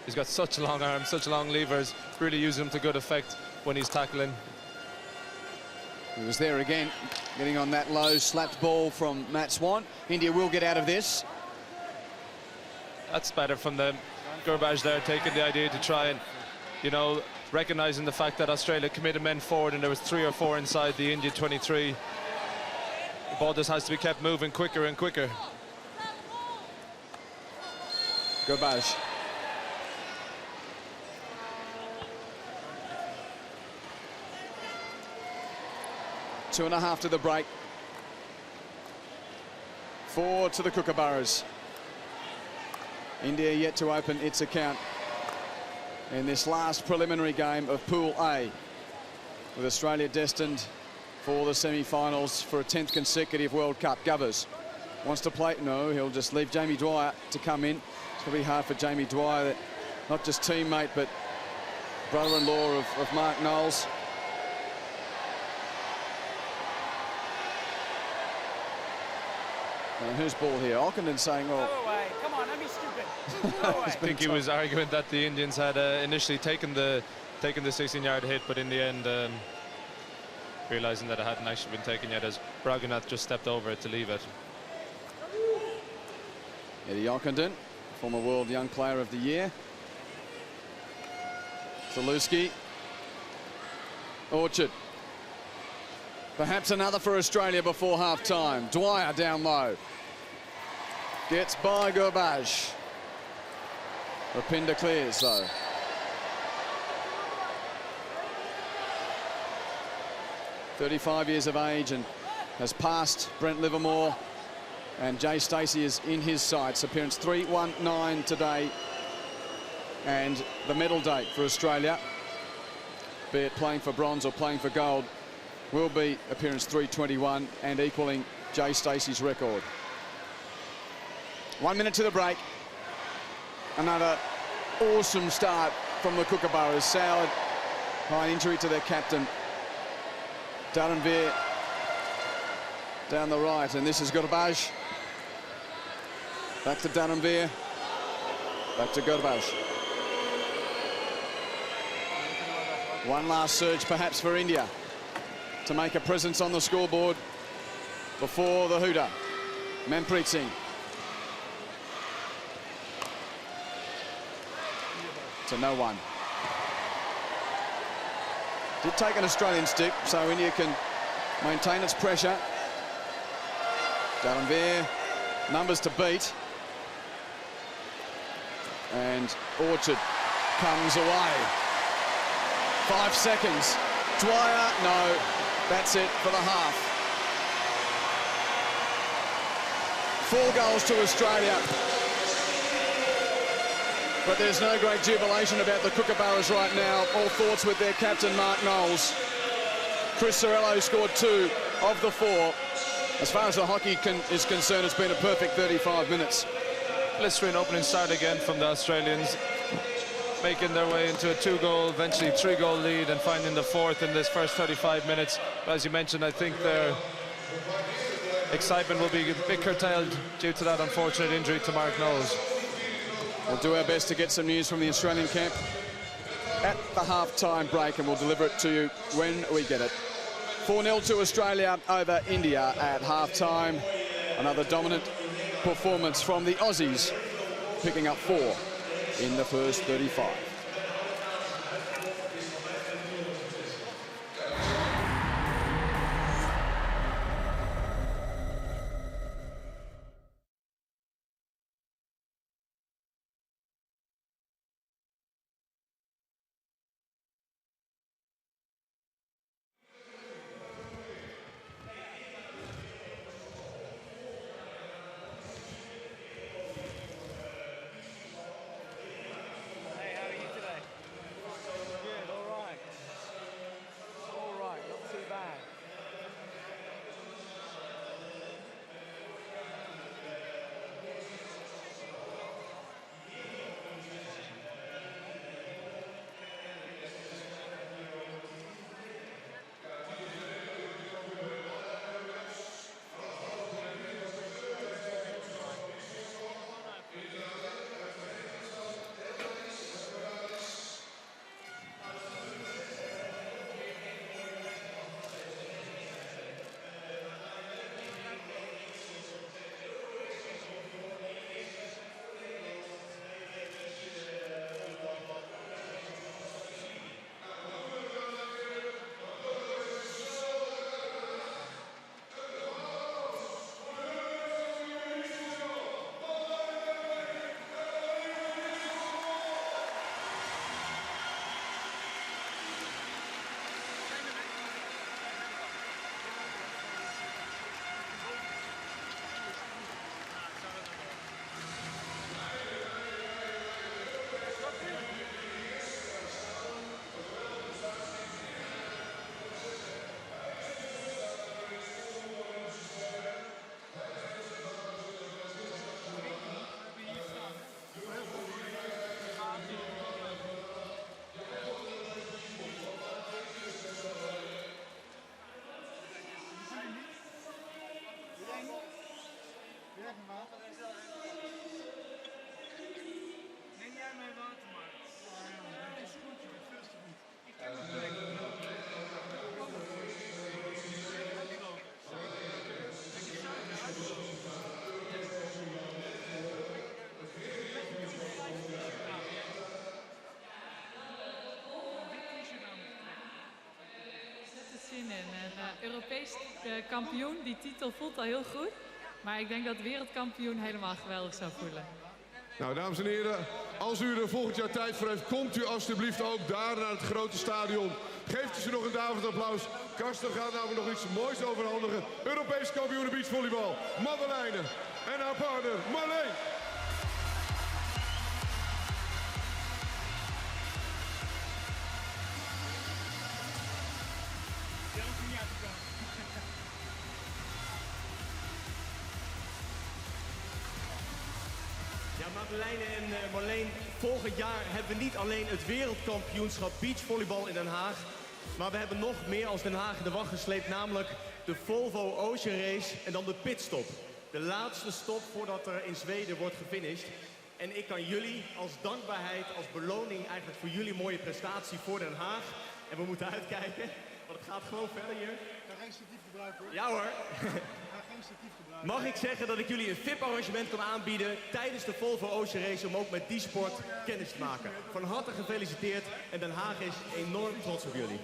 He's got such long arms, such long levers, really using them to good effect when he's tackling. He was there again, getting on that low slapped ball from Matt Swan. India will get out of this. That's better from them. Gurbaj there taking the idea to try and, you know, recognising the fact that Australia committed men forward and there was 3 or 4 inside the India 23. The ball just has to be kept moving quicker and quicker. Gurbaj. Two and a half to the break. 4 to the Kookaburras. India yet to open its account in this last preliminary game of Pool A, with Australia destined for the semi-finals for a 10th consecutive World Cup. Gubbers wants to play. No, he'll just leave Jamie Dwyer to come in. It's going to be hard for Jamie Dwyer, that not just teammate but brother-in-law of Mark Knowles. And whose ball here? Ockenden saying, well... Go away. Come on, don't be stupid. Go away. I think he was arguing that the Indians had initially taken the 16-yard hit, but in the end, realising that it hadn't actually been taken yet, as Raghunath just stepped over it to leave it. Eddie Ockenden, former World Young Player of the Year. Zalewski. Orchard. Perhaps another for Australia before half-time. Dwyer down low. Gets by Gurbaj. Rupinder clears, though. ...35 years of age and has passed Brent Livermore. And Jay Stacey is in his sights. Appearance 319 today. And the medal date for Australia, be it playing for bronze or playing for gold, will be appearance 321 and equaling Jay Stacey's record. 1 minute to the break. Another awesome start from the Kookaburras, soured by an injury to their captain, Dharamveer, down the right. And this is Gurbaj. Back to Dharamveer. Back to Gurbash. One last surge perhaps for India to make a presence on the scoreboard before the hooter. Manpreet Singh. To no one. Did take an Australian stick, so India can maintain its pressure. Dalanveer, numbers to beat. And Orchard comes away. 5 seconds. Dwyer, no, that's it for the half. 4 goals to Australia. But there's no great jubilation about the Kookaburras right now. All thoughts with their captain, Mark Knowles. Chris Sorrello scored 2 of the 4. As far as the hockey is concerned, it's been a perfect 35 minutes. Blistering opening start again from the Australians, making their way into a 2-goal, eventually 3-goal lead, and finding the 4th in this first 35 minutes. But as you mentioned, I think their excitement will be a bit curtailed due to that unfortunate injury to Mark Knowles. We'll do our best to get some news from the Australian camp at the half-time break, and we'll deliver it to you when we get it. 4-0 to Australia over India at half-time. Another dominant performance from the Aussies, picking up 4 in the first 35. Europees kampioen, die titel voelt al heel goed. Maar ik denk dat wereldkampioen helemaal geweldig zou voelen. Nou, dames en heren, als u er volgend jaar tijd voor heeft, komt u alstublieft ook daar naar het grote stadion. Geeft u ze nog een David applaus. Karsten gaat namelijk nog iets moois overhandigen. Europees kampioen beachvolleybal, Madeleine en haar partner Marleen. Madeleine en Marleen, volgend jaar hebben we niet alleen het wereldkampioenschap beachvolleybal in Den Haag, maar we hebben nog meer als Den Haag in de wacht gesleept, namelijk de Volvo Ocean Race en dan de pitstop. De laatste stop voordat er in Zweden wordt gefinished. En ik kan jullie als dankbaarheid, als beloning eigenlijk voor jullie mooie prestatie voor Den Haag. En we moeten uitkijken, want het gaat gewoon verder hier. Ik ga geen statief gebruiken hoor. Ja hoor. Ik ga geen statief gebruiken. Mag ik zeggen dat ik jullie een VIP-arrangement kan aanbieden tijdens de Volvo Ocean Race om ook met die sport kennis te maken. Van harte gefeliciteerd en Den Haag is enorm trots op jullie.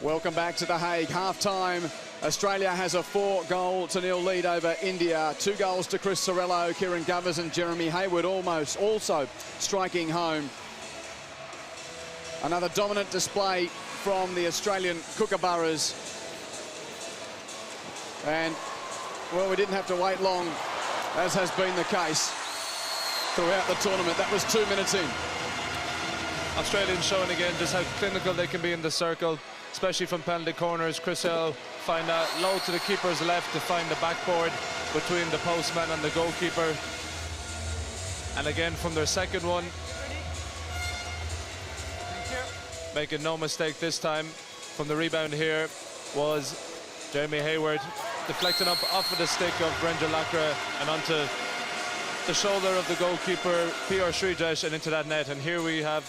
Welcome back to The Hague. Half-time, Australia has a 4-0 lead over India. 2 goals to Chris Sorrello, Kieran Govers and Jeremy Hayward almost also striking home. Another dominant display from the Australian Kookaburras. And, well, we didn't have to wait long, as has been the case throughout the tournament. That was 2 minutes in. Australians showing again just how clinical they can be in the circle, especially from penalty corners. Chris Hill find that low to the keeper's left to find the backboard between the postman and the goalkeeper. And again from their second one, making no mistake this time from the rebound here was Jeremy Hayward, deflecting up off of the stick of Brenda Lacra and onto the shoulder of the goalkeeper P.R. Srijesh and into that net. And here we have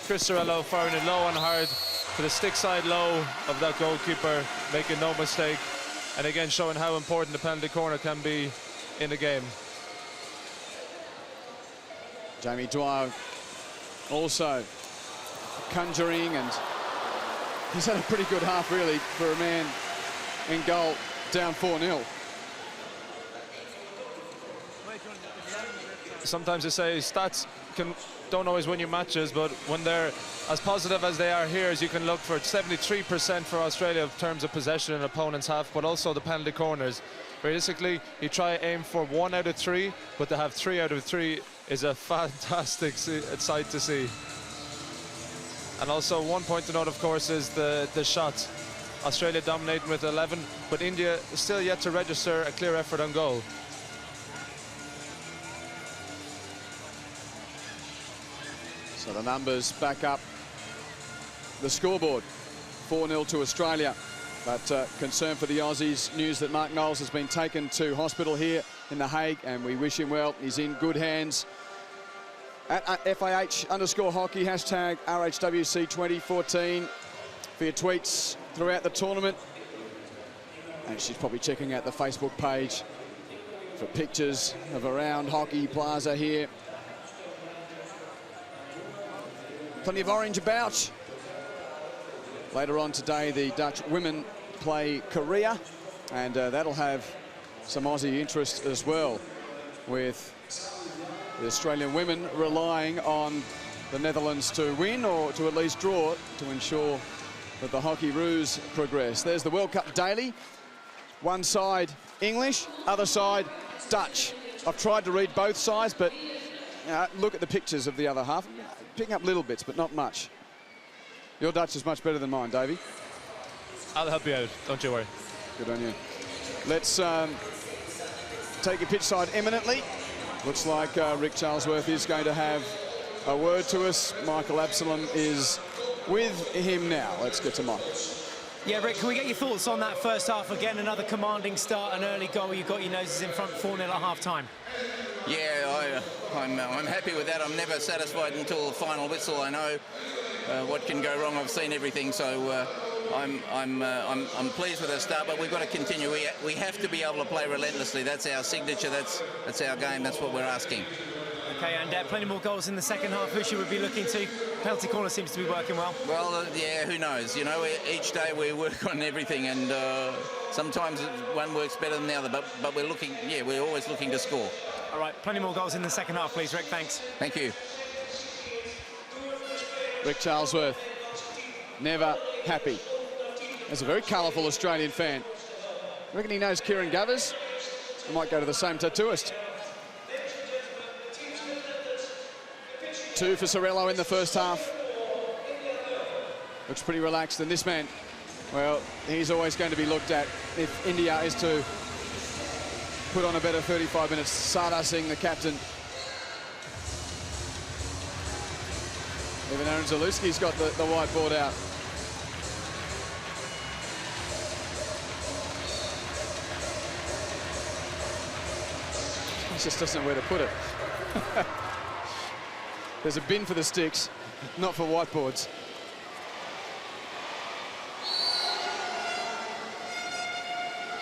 Chris Sorrello firing it low and hard to the stick side low of that goalkeeper, making no mistake, and again showing how important the penalty corner can be in the game. Jamie Dwyer also conjuring, and he's had a pretty good half really for a man in goal down 4-0. Sometimes they say stats don't always win you matches, but when they're as positive as they are here, as you can look for 73% for Australia in terms of possession in opponent's half, but also the penalty corners. Realistically, you try aim for 1 out of 3, but to have 3 out of 3 is a fantastic sight to see. And also 1 point to note, of course, is the shots. Australia dominating with 11, but India still yet to register a clear effort on goal. So the numbers back up the scoreboard. 4-0 to Australia. But concern for the Aussies. News that Mark Knowles has been taken to hospital here in The Hague, and we wish him well. He's in good hands. At FAH_hockey, hashtag RHWC2014 for your tweets throughout the tournament. And she's probably checking out the Facebook page for pictures of around Hockey Plaza here. Plenty of orange about. Later on today, the Dutch women play Korea, and that'll have some Aussie interest as well, with the Australian women relying on the Netherlands to win or to at least draw to ensure that the Hockey Roos progress. There's the World Cup daily. One side English, other side Dutch. I've tried to read both sides, but look at the pictures of the other half. Picking up little bits, but not much. Your Dutch is much better than mine, Davey. I'll help you out, don't you worry. Good on you. Let's take your pitch side imminently. Looks like Rick Charlesworth is going to have a word to us. Michael Absalom is with him now. Let's get to Mike. Yeah, Rick, can we get your thoughts on that first half? Again, another commanding start, an early goal. You've got your noses in front, 4-0 at half-time. Yeah, I'm happy with that. I'm never satisfied until the final whistle. I know what can go wrong. I've seen everything, so I'm pleased with our start. But we've got to continue. We have to be able to play relentlessly. That's our signature. That's our game. That's what we're asking. Okay, and plenty more goals in the second half. Who should we be looking to? Penalty corner seems to be working well. Well, yeah, who knows? You know, each day we work on everything, and sometimes one works better than the other. But we're looking. Yeah, we're always looking to score. All right, plenty more goals in the second half, please, Rick. Thanks. Thank you. Rick Charlesworth, never happy. There's a very colourful Australian fan. Reckon he knows Kieran Govers? He might go to the same tattooist. 2 for Sorello in the first half. Looks pretty relaxed, and this man, well, he's always going to be looked at if India is to put on a better 35 minutes. Sardar Singh, the captain. Even Aaron Zalewski's got the whiteboard out. He just doesn't know where to put it. There's a bin for the sticks, not for whiteboards.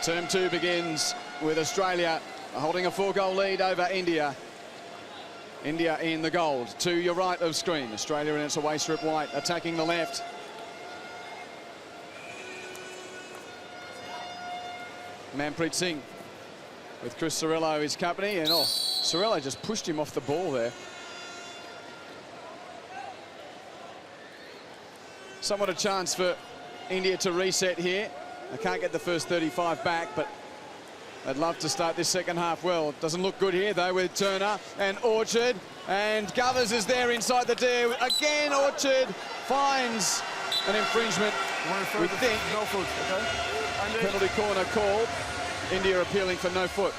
Term 2 begins with Australia holding a 4-goal lead over India. India in the gold. To your right of screen, Australia in its away strip white, attacking the left. Manpreet Singh with Chris Sorello, his company, and Sorello just pushed him off the ball there. Somewhat a chance for India to reset here. They can't get the first 35 back, but they'd love to start this second half well. It doesn't look good here, though, with Turner and Orchard. And Govers is there inside the D. Again, Orchard finds an infringement. We think. No foot, okay? Penalty corner called. India appealing for no foot.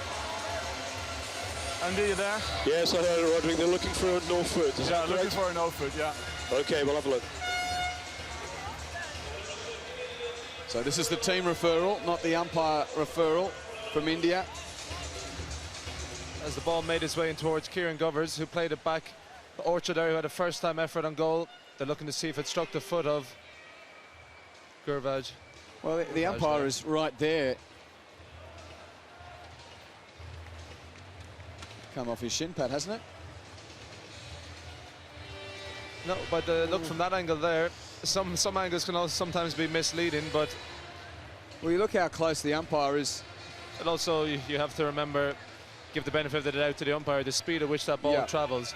Andy, you there? Yes, I heard it, Roderick. They're looking for a no foot. Is that Looking correct? for a no foot, yeah. Okay, we'll have a look. So this is the team referral, not the umpire referral from India. As the ball made its way in towards Kieran Govers, who played it back. Orchard there, who had a first-time effort on goal. They're looking to see if it struck the foot of Gurvaj. Well, the umpire is right there. Come off his shin pad, hasn't it? No, but the look from that angle there, some angles can also sometimes be misleading, but... Well, you look how close the umpire is. And also, you have to remember, give the benefit of the doubt to the umpire, the speed at which that ball travels.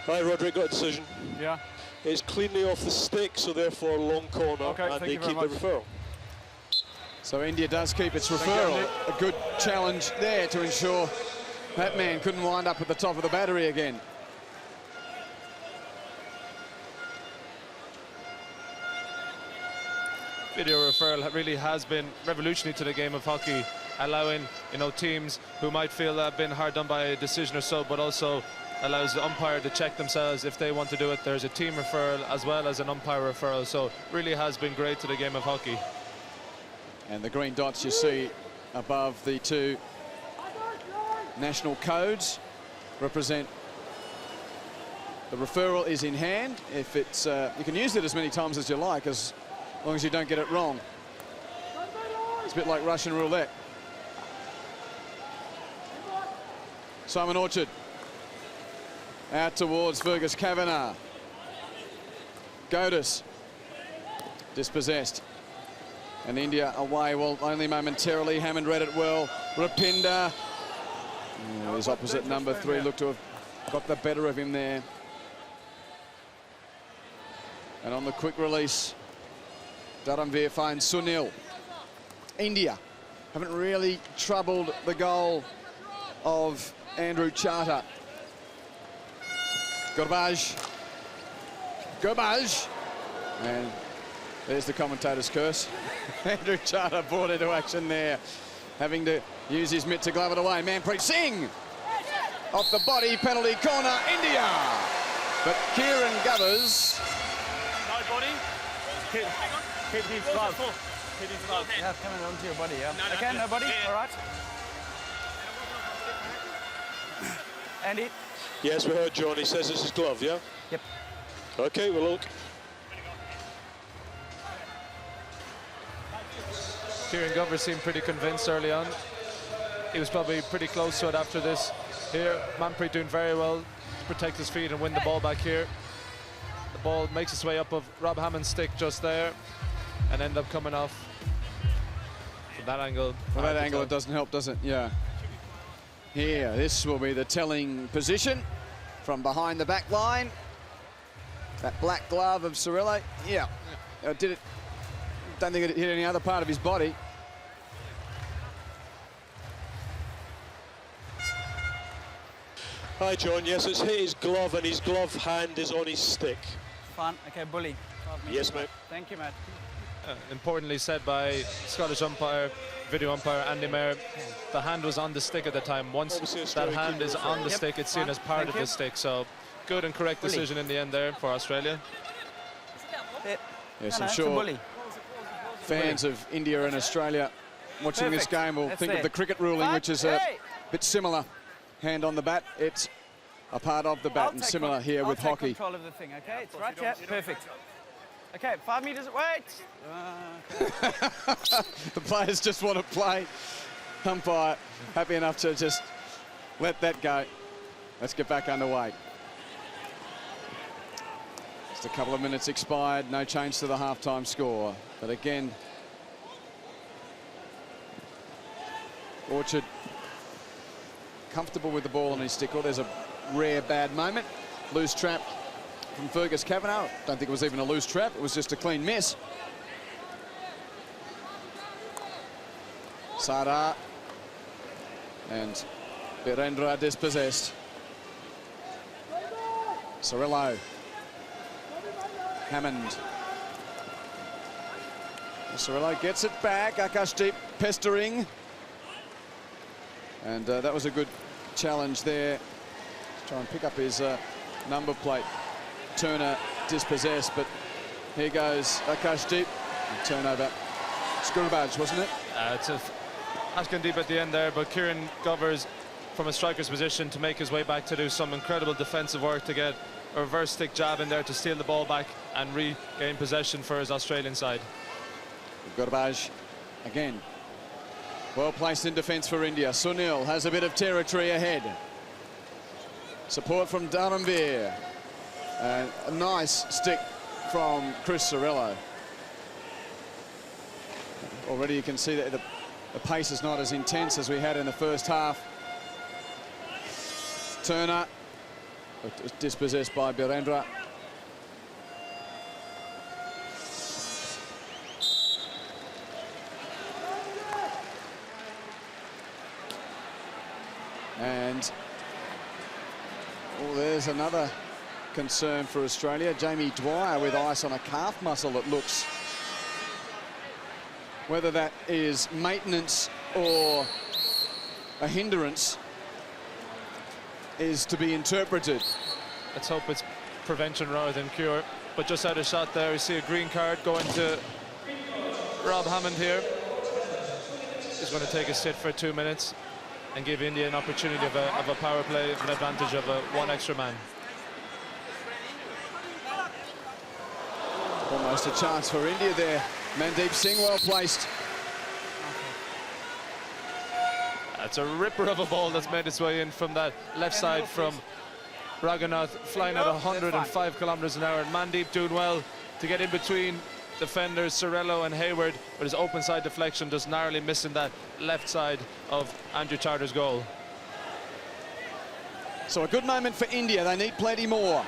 Hi, Roderick, got a decision. Yeah. It's cleanly off the stick, so therefore long corner, Okay, and thank they you very keep the much. referral. So India does keep its referral. A good challenge there to ensure that man couldn't wind up at the top of the battery again. Video referral really has been revolutionary to the game of hockey, allowing teams who might feel they've been hard done by a decision or so, but also allows the umpire to check themselves if they want to do it. There's a team referral as well as an umpire referral, so really has been great to the game of hockey. And the green dots you see above the 2 national codes represent the referral is in hand. If it's you can use it as many times as you like, as long as you don't get it wrong. It's a bit like Russian roulette. Simon Orchard out towards Fergus Kavanagh. Godis dispossessed. And India away, well, only momentarily. Hammond read it well. Rapinda. His opposite number 3 looked to have got the better of him there. And on the quick release, Dharamveer finds Sunil. India haven't really troubled the goal of Andrew Charter. Garbage. And there's the commentator's curse. Andrew Charter brought into action there, having to use his mitt to glove it away. Manpreet Singh off the body, penalty corner, India. But Kieran Govers. No body. Hit his glove. Hit his glove. Yeah, coming onto your body, yeah. No, Okay, no body, all right. Andy? Yes, we heard John. He says it's his glove, yeah? Yep. Okay, we'll look. Kieran Govers seemed pretty convinced early on. He was probably pretty close to it after this. Here, Manpreet doing very well to protect his feet and win the ball back here. The ball makes its way up of Rob Hammond's stick just there and end up coming off from that angle. From that angle, it doesn't help, does it? Yeah. here. This will be the telling position from behind the back line. That black glove of Cirillo. Yeah, did it. Don't think it hit any other part of his body. Hi, John. Yes, it's hit his glove, and his glove hand is on his stick. Fine. Okay, bully. Yes, mate. Thank you, mate. Importantly said by Scottish umpire, video umpire Andy Mayer, the hand was on the stick at the time. Once that hand is on the stick, it's seen as part of the stick. So good and correct decision in the end there for Australia. Yes, I'm sure fans of India and Australia watching this game will think of the cricket ruling, which is a bit similar. Hand on the bat, it's a part of the bat, and similar here with hockey. Control of the thing, okay? It's right here. Perfect. Okay, 5 meters. Wait. The players just want to play. Umpire happy enough to just let that go. Let's get back underway. Just a couple of minutes expired. No change to the halftime score. But again, Orchard comfortable with the ball on his stick. Oh, there's a rare bad moment. Loose trap from Fergus Kavanagh. Don't think it was even a loose trap. It was just a clean miss. Sara and Birendra dispossessed. Cirillo. Hammond. Cirillo gets it back. Akashdeep pestering. And that was a good challenge there. Try and pick up his number plate. Turner dispossessed, but here goes Akashdeep. Turnover. Skurubaj, wasn't it? It's Ashkan deep at the end there, but Kieran Govers from a striker's position to make his way back to do some incredible defensive work to get a reverse stick jab in there to steal the ball back and regain possession for his Australian side. Garbage again. Well placed in defence for India. Sunil has a bit of territory ahead. Support from Dharamveer. And a nice stick from Chris Cirillo. Already you can see that the pace is not as intense as we had in the first half. Turner dispossessed by Birendra. And there's another concern for Australia. Jamie Dwyer with ice on a calf muscle, it looks. Whether that is maintenance or a hindrance is to be interpreted. Let's hope it's prevention rather than cure. But just out of shot there, we see a green card going to Rob Hammond here. He's going to take a sit for 2 minutes and give India an opportunity of a power play, an advantage of one extra man. Almost a chance for India there. Mandeep Singh well placed. That's a ripper of a ball that's made its way in from that left side from Raghunath, flying at 105 kilometers an hour. And Mandeep doing well to get in between defenders Cirillo and Hayward, but his open side deflection just narrowly missing that left side of Andrew Charter's goal. So a good moment for India. They need plenty more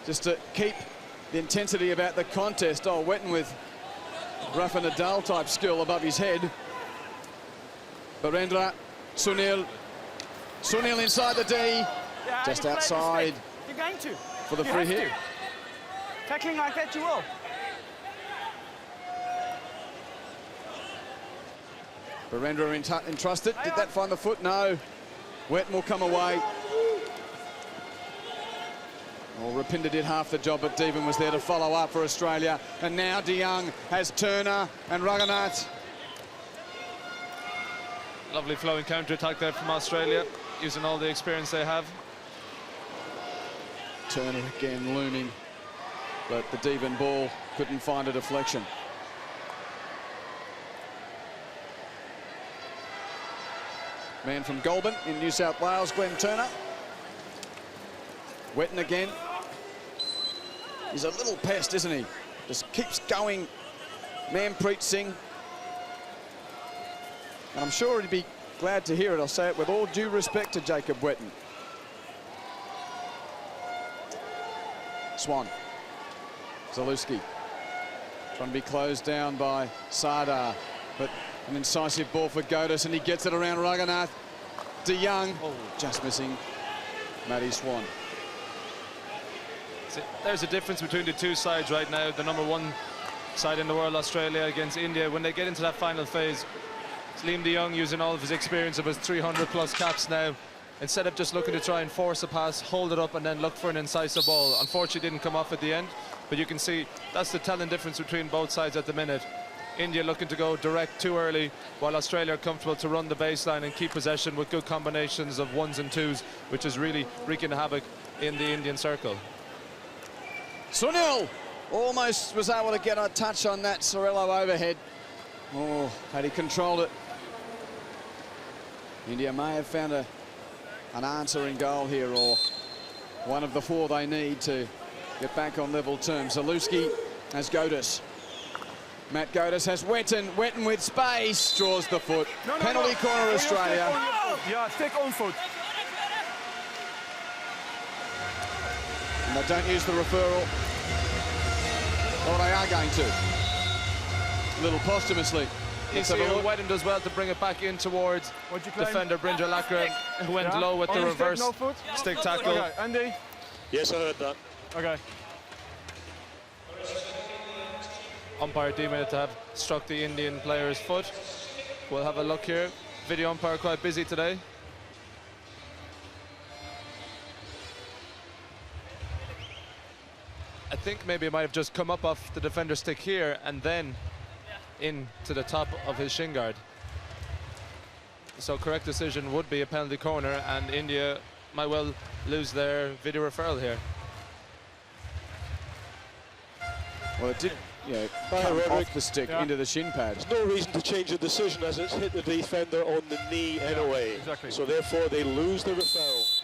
just to keep the intensity about the contest. Oh, Wetton with Rafa Nadal type skill above his head. Birendra, Sunil inside the D, just outside. You're going to. For the free hit. Tackling like that, you will. Birendra entrusted. Did that find the foot? No. Wetton will come away. Well, Rapinda did half the job, but Devan was there to follow up for Australia. And now De Jong has Turner and Raghunath. Lovely flowing counter-attack there from Australia, using all the experience they have. Turner again looming, but the Devan ball couldn't find a deflection. Man from Goulburn in New South Wales, Glenn Turner. Wetton again. He's a little pest, isn't he? Just keeps going. Manpreet Singh. And I'm sure he'd be glad to hear it. I'll say it with all due respect to Jacob Wetton. Swan. Zalewski. Trying to be closed down by Sardar, but an incisive ball for Godis, and he gets it around Raghunath. De Jong, just missing Matty Swan. There's a difference between the two sides right now. The #1 side in the world, Australia, against India. When they get into that final phase, it's Liam de Jong using all of his experience of his 300+ caps now. Instead of just looking to try and force a pass, hold it up and then look for an incisive ball. Unfortunately, didn't come off at the end, but you can see that's the telling difference between both sides at the minute. India looking to go direct too early, while Australia are comfortable to run the baseline and keep possession with good combinations of 1s and 2s, which is really wreaking havoc in the Indian circle. Sunil almost was able to get a touch on that Sorello overhead. Oh, had he controlled it. India may have found an answer in goal here, or one of the 4 they need to get back on level terms. Zalewski has Godis. Matt Godis has Wetton. Wetton with space, draws the foot. Penalty corner, Australia. Yeah, stick on foot. And they don't use the referral. Well, they are going to. A little posthumously. You see how Wetton does well to bring it back in towards defender Brinja Lakra, who went low with the reverse stick tackle. Okay, Andy? Yes, I heard that. Okay. Umpire deeming it to have struck the Indian player's foot. We'll have a look here. Video umpire quite busy today. I think maybe it might have just come up off the defender's stick here and then into the top of his shin guard. So correct decision would be a penalty corner, and India might well lose their video referral here. Well, it did, come off the stick into the shin pad. There's no reason to change the decision, as it's hit the defender on the knee anyway. Exactly. So therefore they lose the referral.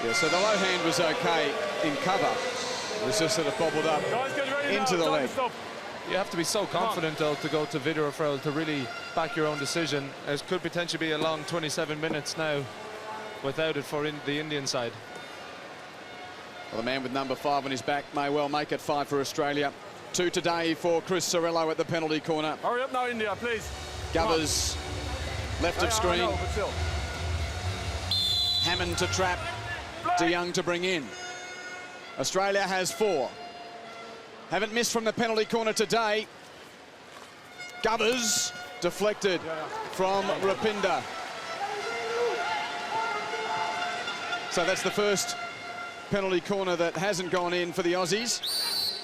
Yeah, so the low hand was okay in cover. It was just sort of bobbled up into the leg. You have to be so confident, though, to go to video referral to really back your own decision. It could potentially be a long 27 minutes now without it for the Indian side. Well, the man with number 5 on his back may well make it 5 for Australia. 2 today for Chris Sorello at the penalty corner. Hurry up now, India, please. Govers left of screen. I know, but still. Hammond to trap. De Jong to bring in. Australia has 4. Haven't missed from the penalty corner today. Govers deflected from Rapinda. So that's the first penalty corner that hasn't gone in for the Aussies.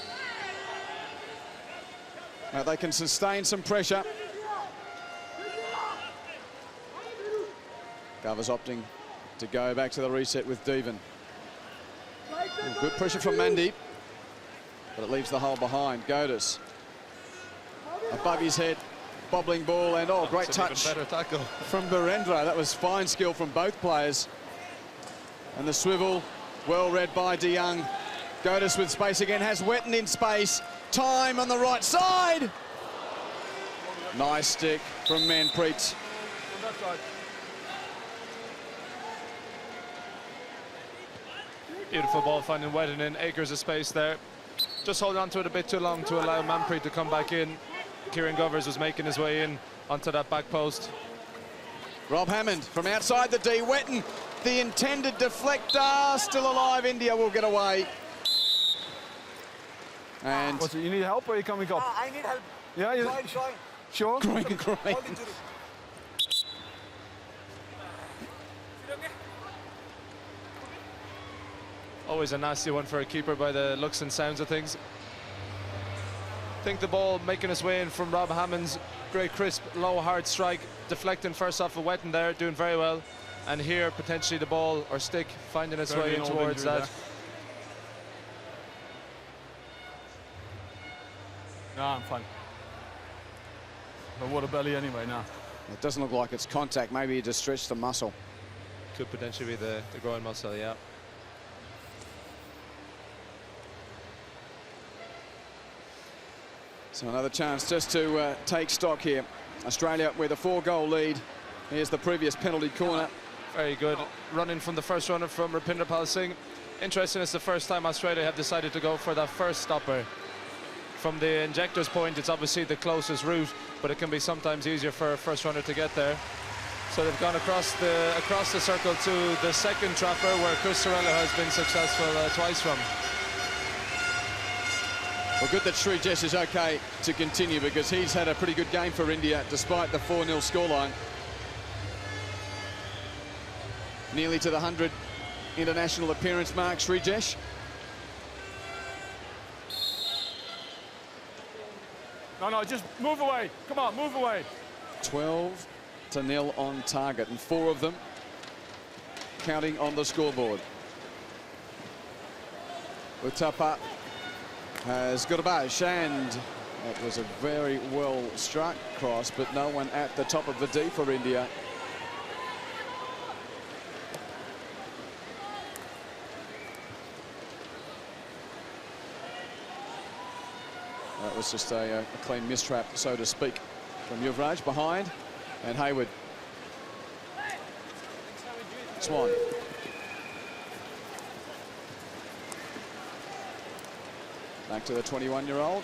Now they can sustain some pressure. Govers opting to go back to the reset with Devan. Good pressure from Mandeep, but it leaves the hole behind. Godis above his head, bobbling ball, and great touch better tackle from Birendra. That was fine skill from both players. And the swivel, well read by De Jong. Godis with space again, has Wetton in space. Time on the right side. Nice stick from Manpreet. Beautiful ball finding Wetton in acres of space there. Just holding on to it a bit too long to allow Manpreet to come back in. Kieran Govers was making his way in onto that back post. Rob Hammond from outside the D. Wetton, the intended deflector, still alive. India will get away. And What's it, you need help or are you coming up? I need help. Yeah, you Join. sure? Groin. Hold injury. Always a nasty one for a keeper by the looks and sounds of things. I think the ball making its way in from Rob Hammond's great crisp, low, hard strike, deflecting first off of Wetton there, doing very well. And here, potentially the ball or stick finding its way in towards that. There. No, I'm fine. But what a belly anyway now. It doesn't look like it's contact. Maybe he just stretched the muscle. Could potentially be the groin muscle, yeah. So another chance just to take stock here. Australia with a 4-goal lead. Here's the previous penalty corner. Very good running from the first runner from Rapinder Pal Singh. Interesting, it's the first time Australia have decided to go for that first stopper. From the injector's point, it's obviously the closest route, but it can be sometimes easier for a first runner to get there. So they've gone across the circle to the second trapper, where Chris Sorella has been successful twice from. Well, good that Srijesh is okay to continue, because he's had a pretty good game for India despite the 4-0 scoreline. Nearly to the 100 international appearance mark, Srijesh. No, just move away. Come on, move away. 12-0 on target, and 4 of them counting on the scoreboard. Uthappa has got a bash, and that was a very well struck cross, but no one at the top of the D for India. That was just a clean mistrap, so to speak, from Yuvraj behind, and Hayward. Swan. Back to the 21-year-old.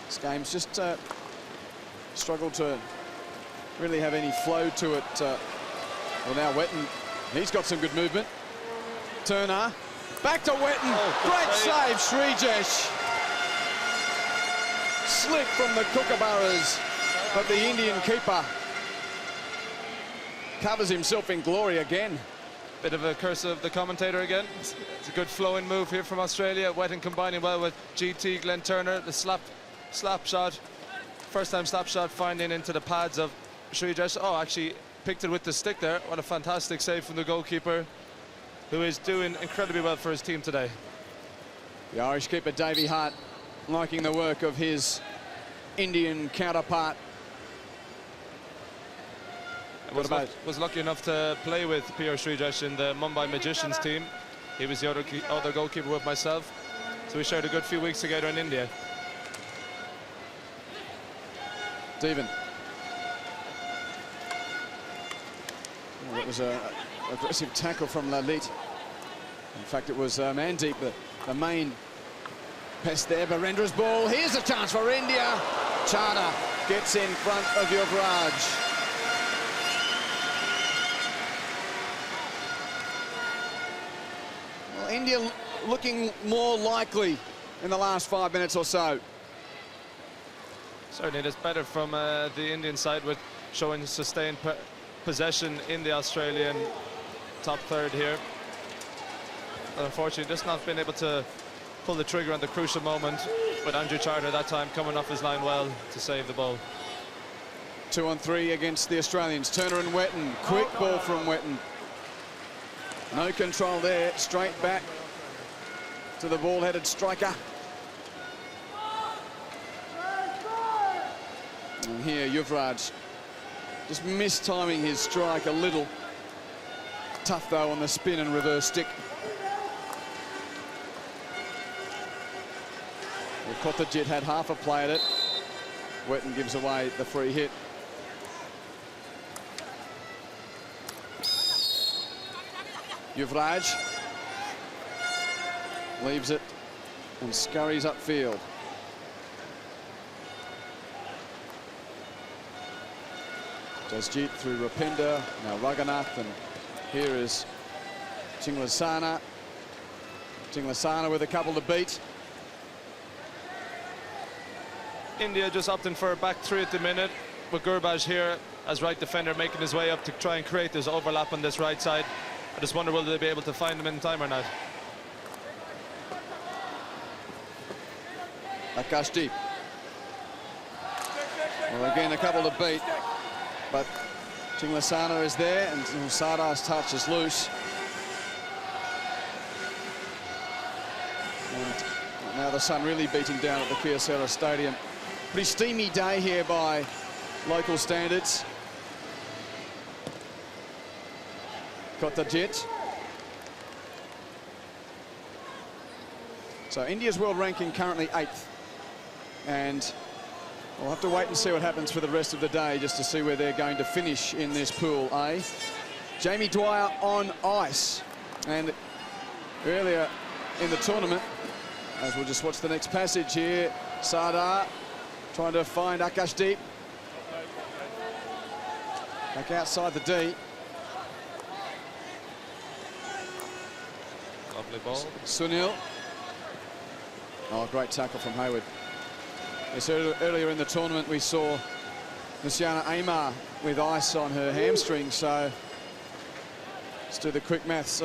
This game's just struggled to really have any flow to it. Well, now Wetton, he's got some good movement. Turner, back to Wetton. Great save, Srijesh. Slip from the Kookaburras, but the Indian keeper covers himself in glory again. Bit of a curse of the commentator again. It's a good flowing move here from Australia. Wetton combining well with GT, Glenn Turner. The slap shot. First time slap shot finding into the pads of Srijesh. Oh, actually picked it with the stick there. What a fantastic save from the goalkeeper, who is doing incredibly well for his team today. The Irish keeper, Davey Hart, liking the work of his Indian counterpart. Was lucky enough to play with P.R. Srijesh in the Mumbai Magicians team. He was the other goalkeeper with myself, so we shared a good few weeks together in India. Stephen. Well, that was an aggressive tackle from Lalit. In fact, it was Mandeep, the main pest there. Barendra's ball. Here's a chance for India. Chana gets in front of Yuvraj. Well, India looking more likely in the last 5 minutes or so. Certainly, it is better from the Indian side, with showing sustained possession in the Australian top third here. But unfortunately, just not been able to pull the trigger on the crucial moment, with Andrew Charter that time coming off his line well to save the ball. 2 on 3 against the Australians. Turner and Wetton. Quick ball from Wetton. No control there. Straight back to the ball-headed striker. And here, Yuvraj just mistiming his strike a little. Tough, though, on the spin and reverse stick. Well, Kotajit had half a play at it. Wetton gives away the free hit. Yuvraj leaves it and scurries upfield. Jasjit through Rapinder, now Raghunath, and here is Chinglasana. Chinglasana with a couple to beat. India just opting for a back three at the minute, with Gurbaj here as right defender, making his way up to try and create this overlap on this right side. I just wonder, will they be able to find him in time or not? Akashdeep. Well, again, a couple to beat, but Chinglasana is there, and Sardar's touch is loose. And now the sun really beating down at the Kyocera Stadium. Pretty steamy day here by local standards. Kotajit. So India's world ranking currently 8th. And We'll have to wait and see what happens for the rest of the day just to see where they're going to finish in this Pool A. Jamie Dwyer on ice. And earlier in the tournament, as we'll just watch the next passage here, Sardar trying to find Akashdeep. Back outside the D. Lovely ball. Sunil. Oh, great tackle from Hayward. Yes, earlier in the tournament we saw Luciana Amar with ice on her hamstring, so let's do the quick maths.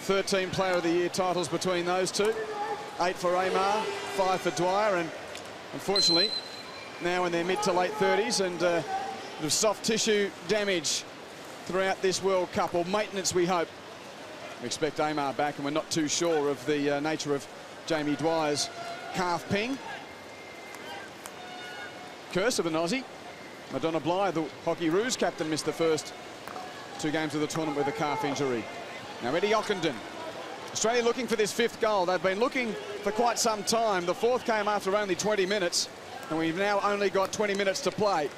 13 Player of the Year titles between those two. 8 for Amar, 5 for Dwyer, and unfortunately now in their mid to late 30s, and the soft tissue damage throughout this World Cup, or maintenance we hope. We expect Amar back, and we're not too sure of the nature of Jamie Dwyer's calf ping. Curse of an Aussie. Madonna Bly, the Hockey Roos captain, missed the first 2 games of the tournament with a calf injury. Now Eddie Ockenden. Australia looking for this 5th goal. They've been looking for quite some time. The 4th came after only 20 minutes, and we've now only got 20 minutes to play.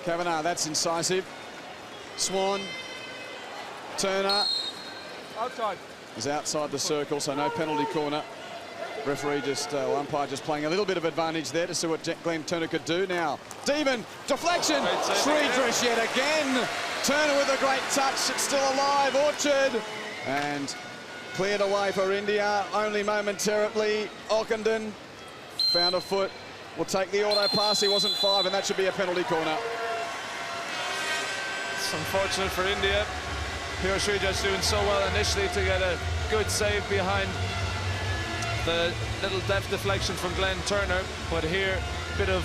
Kavanagh, that's incisive. Swan. Turner. Outside. Is outside the circle, so no penalty corner. Referee just, umpire just playing a little bit of advantage there to see what Glenn Turner could do. Now, Demon, deflection, Sridresh yet again. Turner with a great touch, it's still alive, Orchard. And cleared away for India, only momentarily. Ockenden found a foot, will take the auto pass, he wasn't 5, and that should be a penalty corner. It's unfortunate for India. Pure Sridresh doing so well initially to get a good save behind the little deft deflection from Glenn Turner, but here a bit of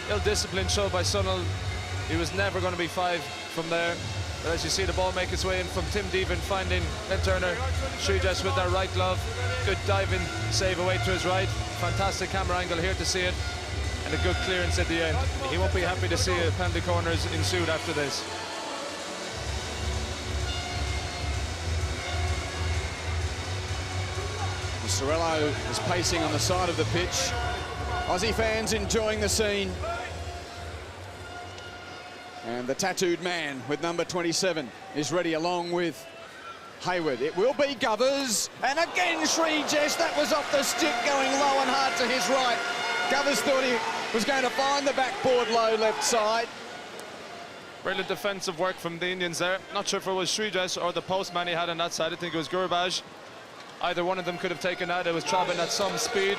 ill-discipline shown by Sunil. He was never going to be 5 from there, but as you see the ball make its way in from Tim Devan finding Glenn Turner. Sridresh with that right glove, good diving save away to his right, fantastic camera angle here to see it, and a good clearance at the end. He won't be happy to see penalty corners ensued after this. Sorello is pacing on the side of the pitch. Aussie fans enjoying the scene. And the tattooed man with number 27 is ready along with Hayward. It will be Govers. And again, Sridresh, that was off the stick, going low and hard to his right. Govers thought he was going to find the backboard low left side. Brilliant defensive work from the Indians there. Not sure if it was Sridresh or the postman he had on that side. I think it was Gurbaj. Either one of them could have taken that. It was traveling at some speed.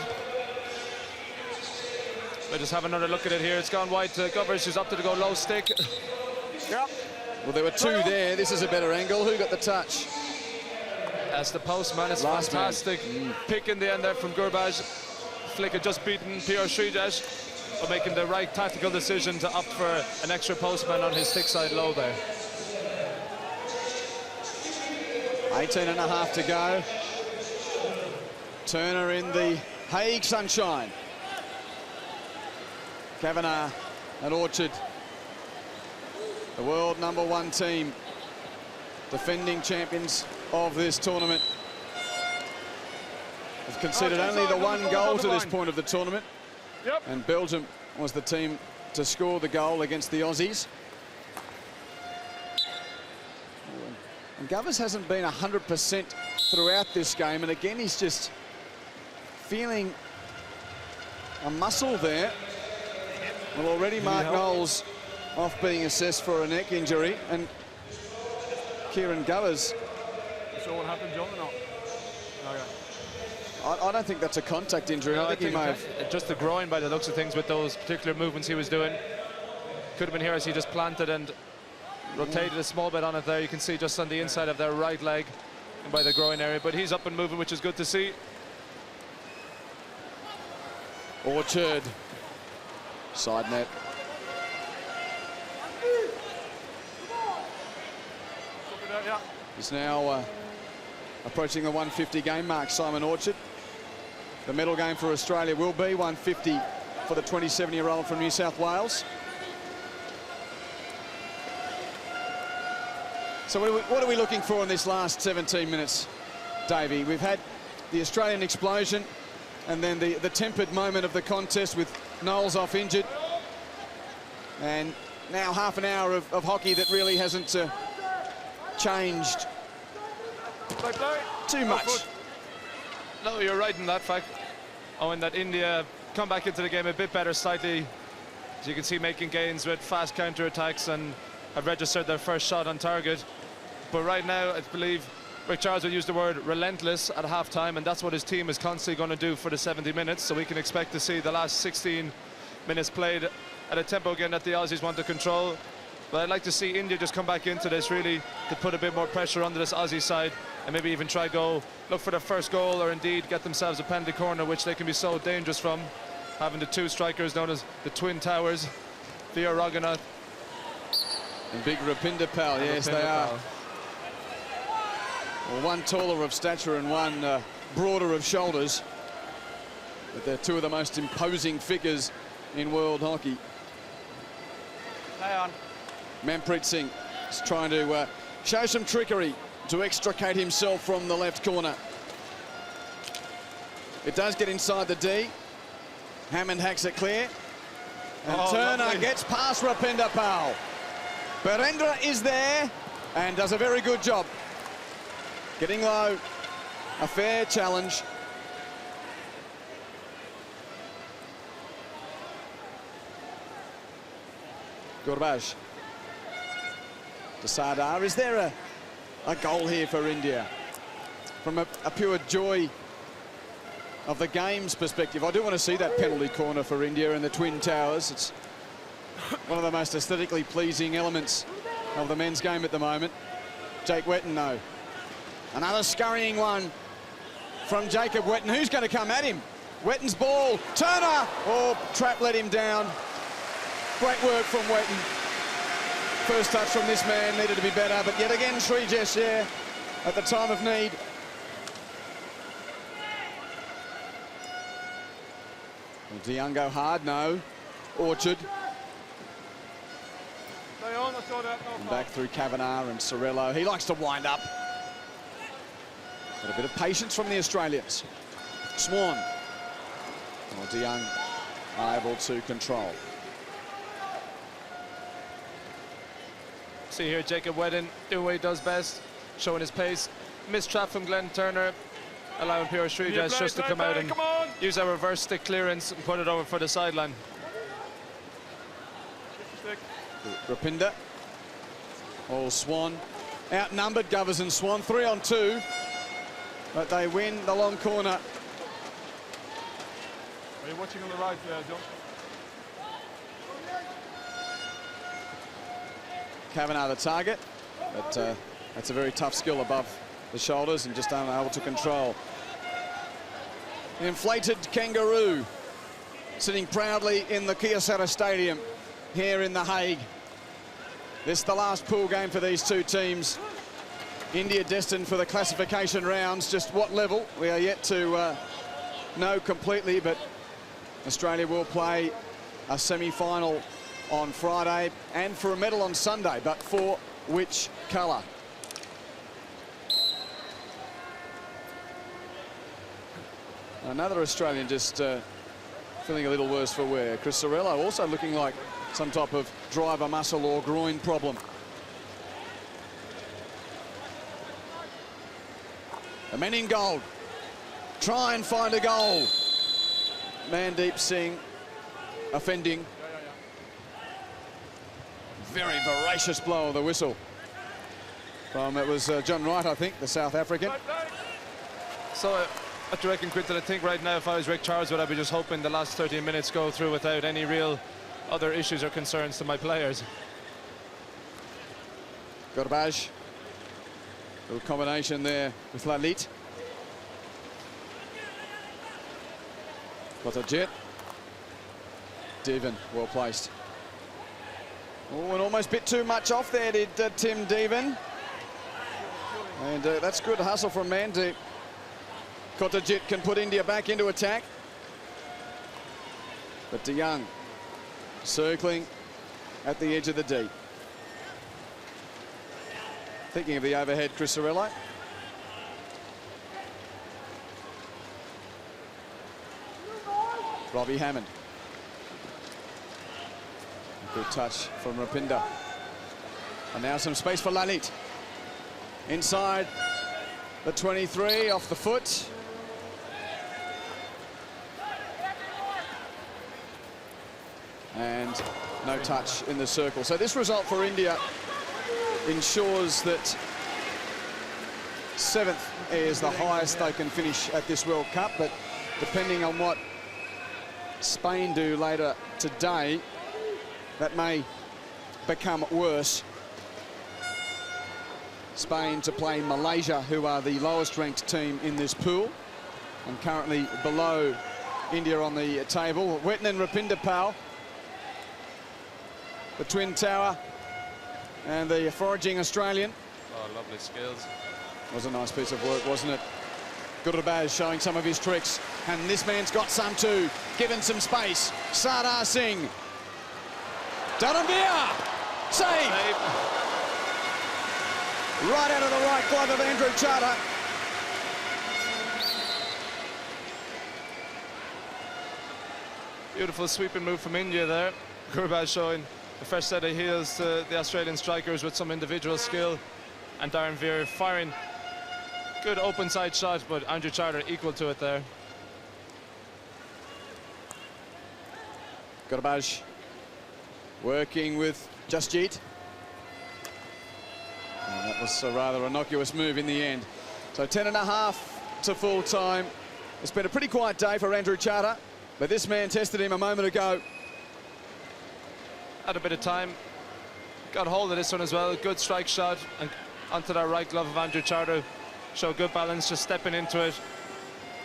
We'll just have another look at it here. It's gone wide to Govers, who's up to the go low stick. Yep. Well, there were 2 there. This is a better angle. Who got the touch? That's the postman. It's fantastic. Pick in the end there from Gurbaj. Flick had just beaten Pure Sridresh, but making the right tactical decision to opt for an extra postman on his stick side low there. 18.5 to go. Turner in the Hague sunshine. Kavanagh and Orchard. The world #1 team. Defending champions of this tournament. Have conceded only the 1 goal to this point of the tournament. Yep. And Belgium was the team to score the goal against the Aussies. And Govers hasn't been 100% throughout this game, and again he's just feeling a muscle there. Well, already Mark Knowles off being assessed for a neck injury, and Kieran Govers. You saw what happened, John, or not? Okay. I don't think that's a contact injury. No, I think he may have... Just the groin by the looks of things with those particular movements he was doing. Could have been here as he just planted and rotated a small bit on it there. You can see just on the inside of their right leg and by the groin area, but he's up and moving, which is good to see. Orchard. Side net. He's now approaching the 150 game mark, Simon Orchard. The medal game for Australia will be 150 for the 27-year-old from New South Wales. So what are we looking for in this last 17 minutes, Davey? We've had the Australian explosion And then the tempered moment of the contest with Knowles off injured. And now half an hour of hockey that really hasn't changed too much. No, you're right in that fact. Owen, that India come back into the game a bit better slightly. As you can see, making gains with fast counter-attacks and have registered their first shot on target. But right now, I believe Rick Charles would use the word relentless at half-time, and that's what his team is constantly going to do for the 70 minutes. So we can expect to see the last 16 minutes played at a tempo again that the Aussies want to control. But I'd like to see India just come back into this really to put a bit more pressure onto this Aussie side and maybe even try go look for the first goal, or indeed get themselves a penalty corner, which they can be so dangerous from, having the two strikers known as the Twin Towers, Theo Raghunath and big Rapinder Pal. Yes, they are. Well, one taller of stature and one broader of shoulders. But they're two of the most imposing figures in world hockey. Play on. Manpreet Singh is trying to show some trickery to extricate himself from the left corner. It does get inside the D. Hammond hacks it clear. And Turner lovely. gets past Rapinder Pal. Berendra is there and does a very good job. Getting low, a fair challenge. Gurbaj to Sardar. Is there a goal here for India? From a pure joy of the game's perspective, I do want to see that penalty corner for India and the Twin Towers. It's one of the most aesthetically pleasing elements of the men's game at the moment. Jake Wetton, no. Another scurrying one from Jacob Wetton. Who's going to come at him? Wetton's ball. Turner! Oh, Trapp let him down. Great work from Wetton. First touch from this man needed to be better, but yet again Srijesh there at the time of need. Will DeYoung go hard? No. Orchard. Stay on, I saw that. And back through Kavanagh and Sorello. He likes to wind up. Got a bit of patience from the Australians. Swan. Well, DeYoung able to control. See here, Jacob Wetton doing what he does best, showing his pace. Missed trap from Glenn Turner, allowing Pure Srijesh just to come out and use a reverse stick clearance and put it over for the sideline. Rapinder. Oh, Swan. Outnumbered, Govers and Swan. 3-on-2. But they win the long corner. Are you watching on the right there, John? Kavanagh the target, but that's a very tough skill above the shoulders and just unable to control. The inflated kangaroo sitting proudly in the Kyocera Stadium here in The Hague. This is the last pool game for these two teams. India destined for the classification rounds. Just what level, we are yet to know completely, but Australia will play a semi-final on Friday and for a medal on Sunday, but for which colour? Another Australian just feeling a little worse for wear. Chris Sorello also looking like some type of driver muscle or groin problem. The men in gold try and find a goal. Mandeep Singh offending. Very voracious blow of the whistle from, it was John Wright, I think, the South African. So what do you reckon, Quinton? I think right now if I was Rick Charles, would I be just hoping the last 13 minutes go through without any real other issues or concerns to my players. Gurbaj. Little combination there with Lalit. Kotajit. Devan, well placed. Oh, and almost bit too much off there, did Tim Devan. And that's good hustle from Mandeep. Kotajit can put India back into attack. But DeYoung circling at the edge of the D. Thinking of the overhead, Chris Sorello. Robbie Hammond. Good touch from Rapinda. And now some space for Lalit. Inside the 23, off the foot. And no touch in the circle. So this result for India ensures that 7th is the highest they can finish at this World Cup, but depending on what Spain do later today, that may become worse. Spain to play Malaysia, who are the lowest ranked team in this pool and currently below India on the table. Wetton and Rapinda Pal, the twin tower, and the foraging Australian. Oh, lovely skills. Was a nice piece of work, wasn't it? Gurubaz showing some of his tricks, and this man's got some too, given some space. Sardar Singh. Dharamveer! Save! Right out of the right glove of Andrew Charter. Beautiful sweeping move from India there. Gurubaz showing a fresh set of heels to the Australian strikers with some individual skill. And Dharamveer firing good open side shot, but Andrew Charter equal to it there. Gurubaz working with Jasjeet. Oh, that was a rather innocuous move in the end. So 10.5 to full time. It's been a pretty quiet day for Andrew Charter, but this man tested him a moment ago. Had a bit of time. Got hold of this one as well. Good strike shot and onto that right glove of Andrew Charter. Show good balance, just stepping into it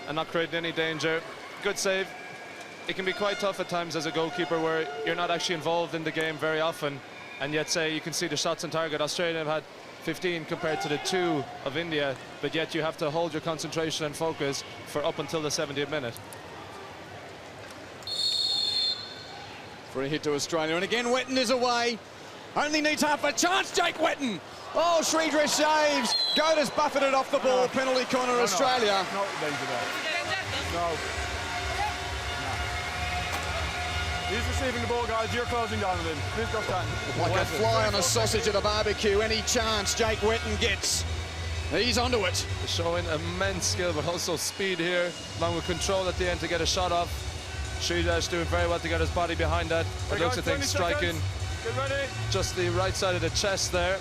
and not creating any danger. Good save. It can be quite tough at times as a goalkeeper where you're not actually involved in the game very often, and yet say you can see the shots on target. Australia have had 15 compared to the 2 of India, but yet you have to hold your concentration and focus for up until the 70th minute. Free hit to Australia, and again Wetton is away. Only needs half a chance, Jake Wetton. Oh, Sridresh saves. Goda's buffeted off the ball. Penalty corner, Australia. No danger there. No. He's receiving the ball, guys. You're closing down on him. Please go stand. Like a fly on a sausage at a barbecue. Any chance Jake Wetton gets, he's onto it. Showing immense skill, but also speed here, along with control at the end to get a shot off. Sridresh doing very well to get his body behind that. It looks at things striking Get ready. just the right side of the chest there.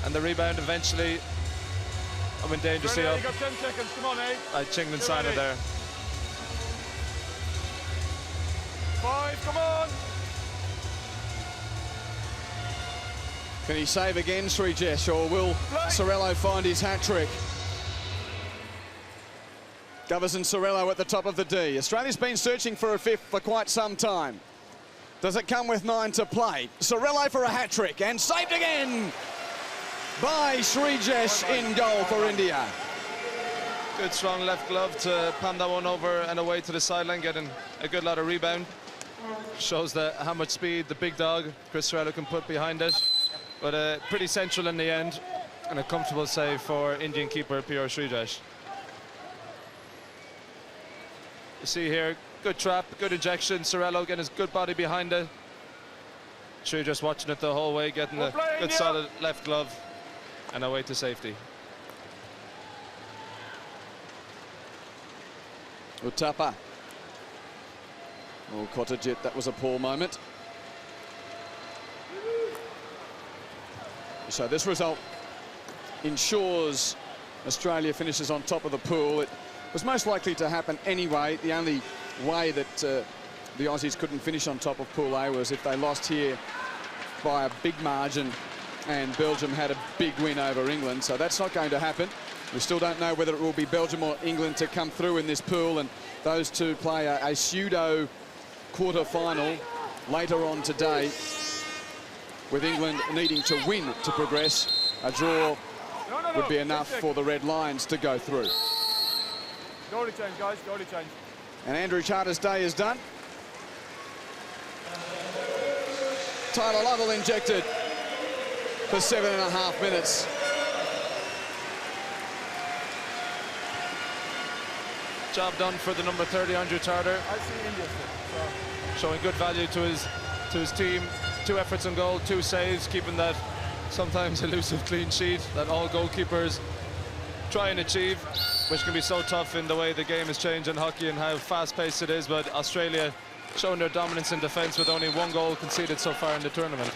And the rebound eventually, I'm in dangerously up. You got 10 seconds. Come on, 8. Chingman Sana there. 5, come on. Can he save again, Sridresh, or will Sorello find his hat-trick? Govers and Sorello at the top of the D. Australia's been searching for a 5th for quite some time. Does it come with 9 to play? Sorello for a hat-trick, and saved again by Sridresh in goal for India. Good strong left glove to palm that one over and away to the sideline, getting a good lot of rebound. Shows how much speed the big dog, Chris Sorello, can put behind it. But pretty central in the end, and a comfortable save for Indian keeper P.R. Sridresh. You see here, good trap, good injection. Sorello getting his good body behind it. Sridresh watching it the whole way, getting a good solid left glove and away to safety. Uthappa. Oh, Kottajit, that was a poor moment. So this result ensures Australia finishes on top of the pool. It was most likely to happen anyway. The only way that the Aussies couldn't finish on top of Pool A was if they lost here by a big margin and Belgium had a big win over England. So that's not going to happen. We still don't know whether it will be Belgium or England to come through in this pool, and those two play a pseudo quarter-final later on today, with England needing to win to progress. A draw would be enough for the Red Lions to go through. Goalie change, guys. Goalie change. And Andrew Charter's day is done. Tyler Lovell injected for 7.5 minutes. job done for the number 30, Andrew Tartar. I see India still. Showing good value to his team. 2 efforts on goal, 2 saves, keeping that sometimes elusive clean sheet that all goalkeepers try and achieve, which can be so tough in the way the game has changed in hockey and how fast-paced it is. But Australia showing their dominance in defence with only 1 goal conceded so far in the tournament.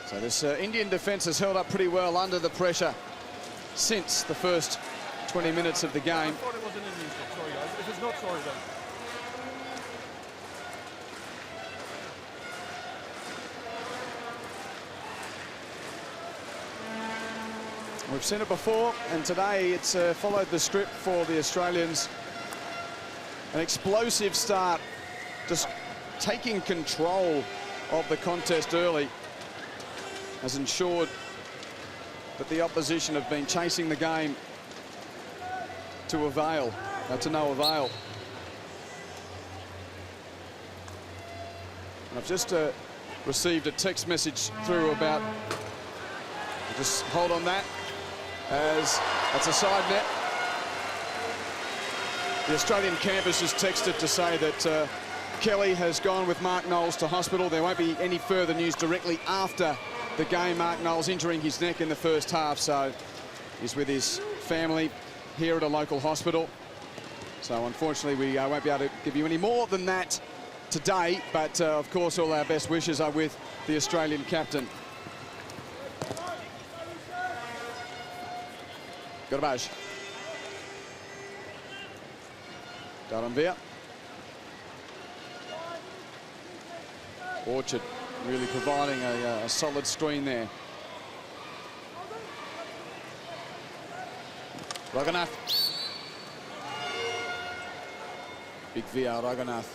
So this Indian defence has held up pretty well under the pressure since the first 20 minutes of the game. I thought it was an Indian shot. Sorry, guys. If it's not, sorry then. We've seen it before, and today it's followed the script for the Australians. An explosive start, just taking control of the contest early has ensured that the opposition have been chasing the game to no avail. And I've just received a text message through about, just hold on that, as that's a side net. The Australian campus has texted to say that Kelly has gone with Mark Knowles to hospital. There won't be any further news directly after the game. Mark Knowles injuring his neck in the first half, so he's with his family here at a local hospital. So unfortunately we won't be able to give you any more than that today, but of course all our best wishes are with the Australian captain. Garbage. Daranvir. Orchard really providing a solid screen there. Raghunath. Big VR Raghunath.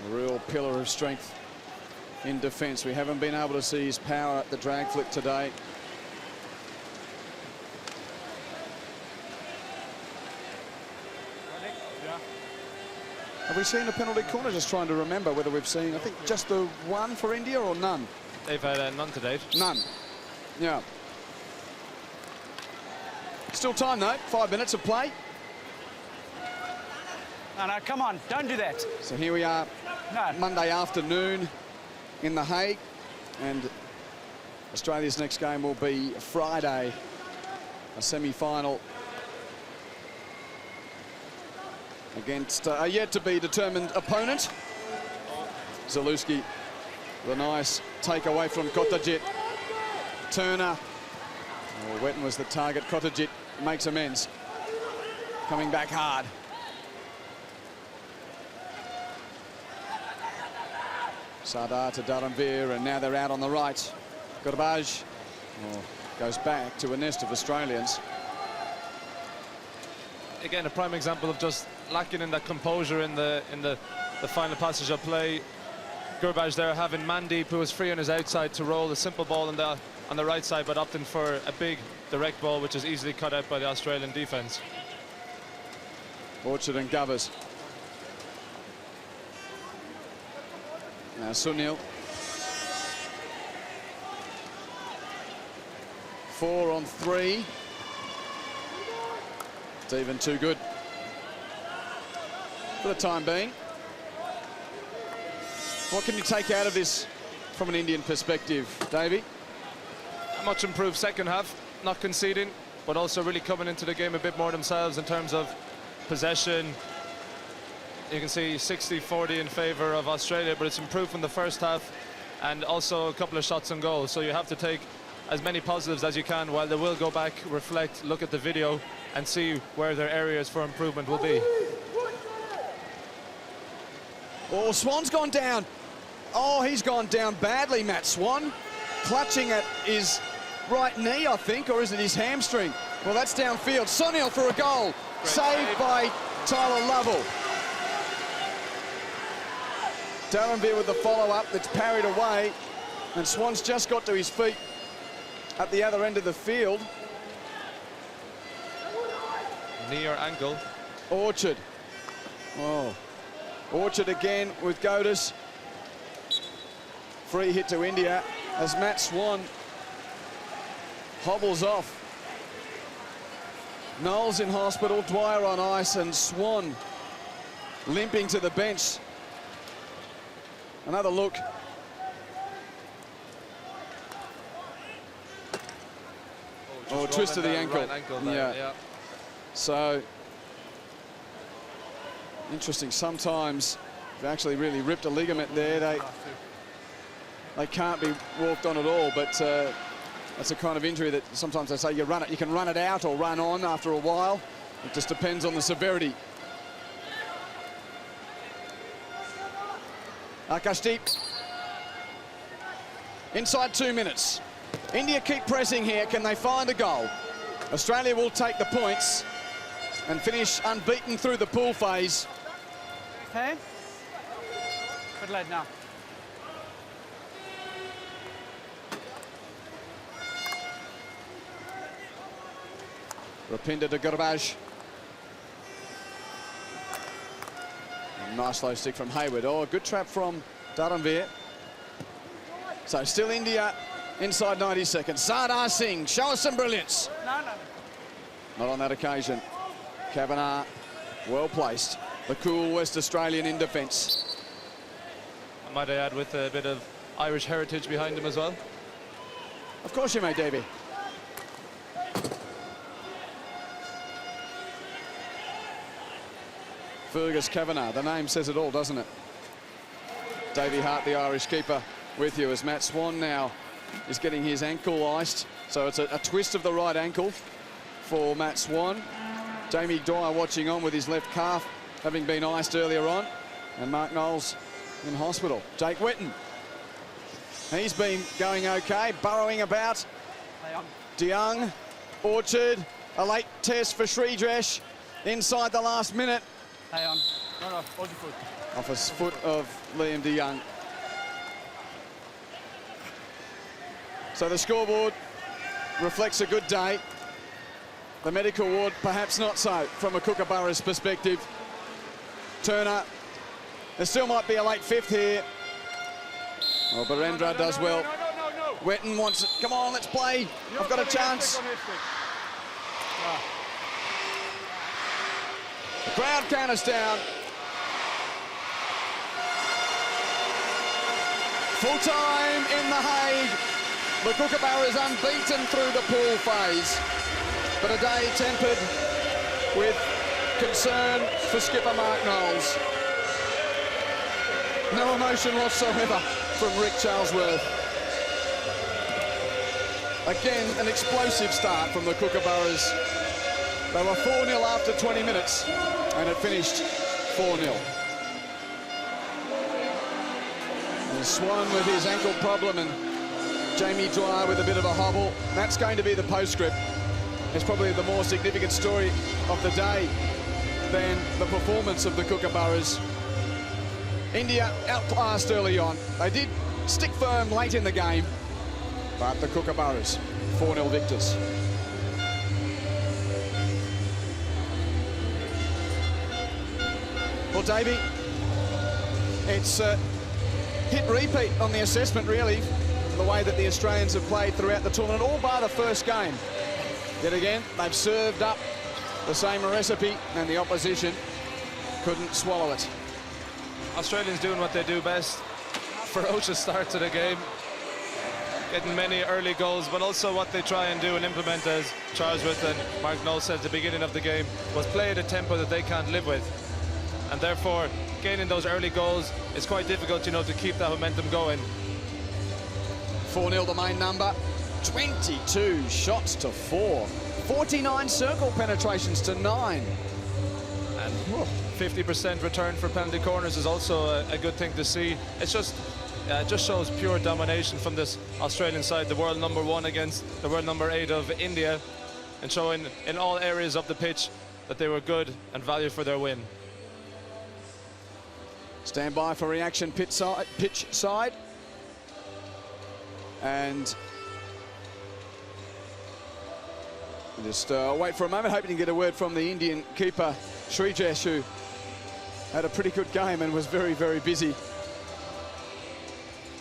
A real pillar of strength in defence. We haven't been able to see his power at the drag flick today. Have we seen a penalty corner? Just trying to remember whether we've seen, I think, just the one for India or none? They've had none to date. None. Yeah. Still time, though. 5 minutes of play. No, come on. Don't do that. So here we are, Monday afternoon in The Hague. And Australia's next game will be Friday, a semi-final against a yet-to-be-determined opponent. Zalewski with a nice takeaway from Kotajit. Turner. Oh, Wetton was the target. Kotajit makes amends. Coming back hard. Sardar to Daranvir, and now they're out on the right. Garbage goes back to a nest of Australians. Again, a prime example of just lacking in that composure in the final passage of play. Garbage there having Mandeep, who was free on his outside, to roll a simple ball on the right side, but opting for a big direct ball, which is easily cut out by the Australian defence. Orchard and Govers. Now Sunil. 4 on 3. It's even too good for the time being. What can you take out of this from an Indian perspective, Davey? A much improved second half, not conceding, but also really coming into the game a bit more themselves in terms of possession. You can see 60-40 in favour of Australia, but it's improved from the first half, and also a couple of shots on goal. So you have to take as many positives as you can, while they will go back, reflect, look at the video, and see where their areas for improvement will be. Oh, Swan's gone down. Oh, he's gone down badly, Matt Swan. Clutching at his right knee, I think, or is it his hamstring? Well, that's downfield. Sunil for a goal. Saved by Tyler Lovell. Daranvir with the follow-up that's parried away, and Swan's just got to his feet at the other end of the field. Knee or ankle. Orchard. Oh. Orchard again with Godis. Free hit to India as Matt Swan hobbles off. Knowles in hospital, Dwyer on ice, and Swan limping to the bench. Another look. Oh, twist of the ankle. Right ankle there, yeah. So, interesting. Sometimes they've actually really ripped a ligament there. They can't be walked on at all, but that's a kind of injury that sometimes they say you can run it out or run on after a while. It just depends on the severity. Akashdeep. Inside 2 minutes. India keep pressing here. Can they find a goal? Australia will take the points and finish unbeaten through the pool phase. Okay. Good lad now. Rapinda to Garbage. Nice low stick from Hayward. Oh, a good trap from Dharamveer. So still India inside 90 seconds. Sardar Singh, show us some brilliance. No. Not on that occasion. Kavanagh, well placed. The cool West Australian in defence. Might I add, with a bit of Irish heritage behind him as well? Of course you may, Davey. Fergus Kavanagh, the name says it all, doesn't it? Davey Hart, the Irish keeper, with you as Matt Swan now is getting his ankle iced. So it's a twist of the right ankle for Matt Swan. Jamie Dwyer watching on with his left calf, having been iced earlier on. And Mark Knowles in hospital. Jake Wetton. He's been going okay, burrowing about. DeYoung, Orchard, a late test for Sridresh inside the last minute. Hang on. No, hold your foot. Off his foot of Liam DeYoung. So the scoreboard reflects a good day. The medical ward, perhaps not so, from a Kookaburra's perspective. Turner, there still might be a late fifth here. Well, Barendra does well. No. Wetton wants it. Come on, let's play. I've got a chance. The crowd count us down. Full time in the Hague. The Kookaburras unbeaten through the pool phase. But a day tempered with concern for skipper Mark Knowles. No emotion whatsoever from Rick Charlesworth. Again, an explosive start from the Kookaburras. They were 4-0 after 20 minutes, and it finished 4-0. And Swan with his ankle problem and Jamie Dwyer with a bit of a hobble. That's going to be the postscript. It's probably the more significant story of the day than the performance of the Kookaburras. India outclassed early on. They did stick firm late in the game, but the Kookaburras, 4-0 victors. Well, Davey, it's hit repeat on the assessment, really, the way that the Australians have played throughout the tournament, all bar the first game. Yet again, they've served up the same recipe, and the opposition couldn't swallow it. Australians doing what they do best. Ferocious start to the game. Getting many early goals, but also what they try and do and implement, as Charlesworth and Mark Knowles said at the beginning of the game, was play at a tempo that they can't live with. And therefore, gaining those early goals is quite difficult, you know, to keep that momentum going. 4-0 the main number. 22 shots to 4. 49 circle penetrations to 9. And 50% return for penalty corners is also a good thing to see. It's just shows pure domination from this Australian side, the world number 1 against the world number 8 of India, and showing in all areas of the pitch that they were good and value for their win. Stand by for reaction pitch side. And just wait for a moment, hoping to get a word from the Indian keeper, Sridresh, who had a pretty good game and was very, very busy.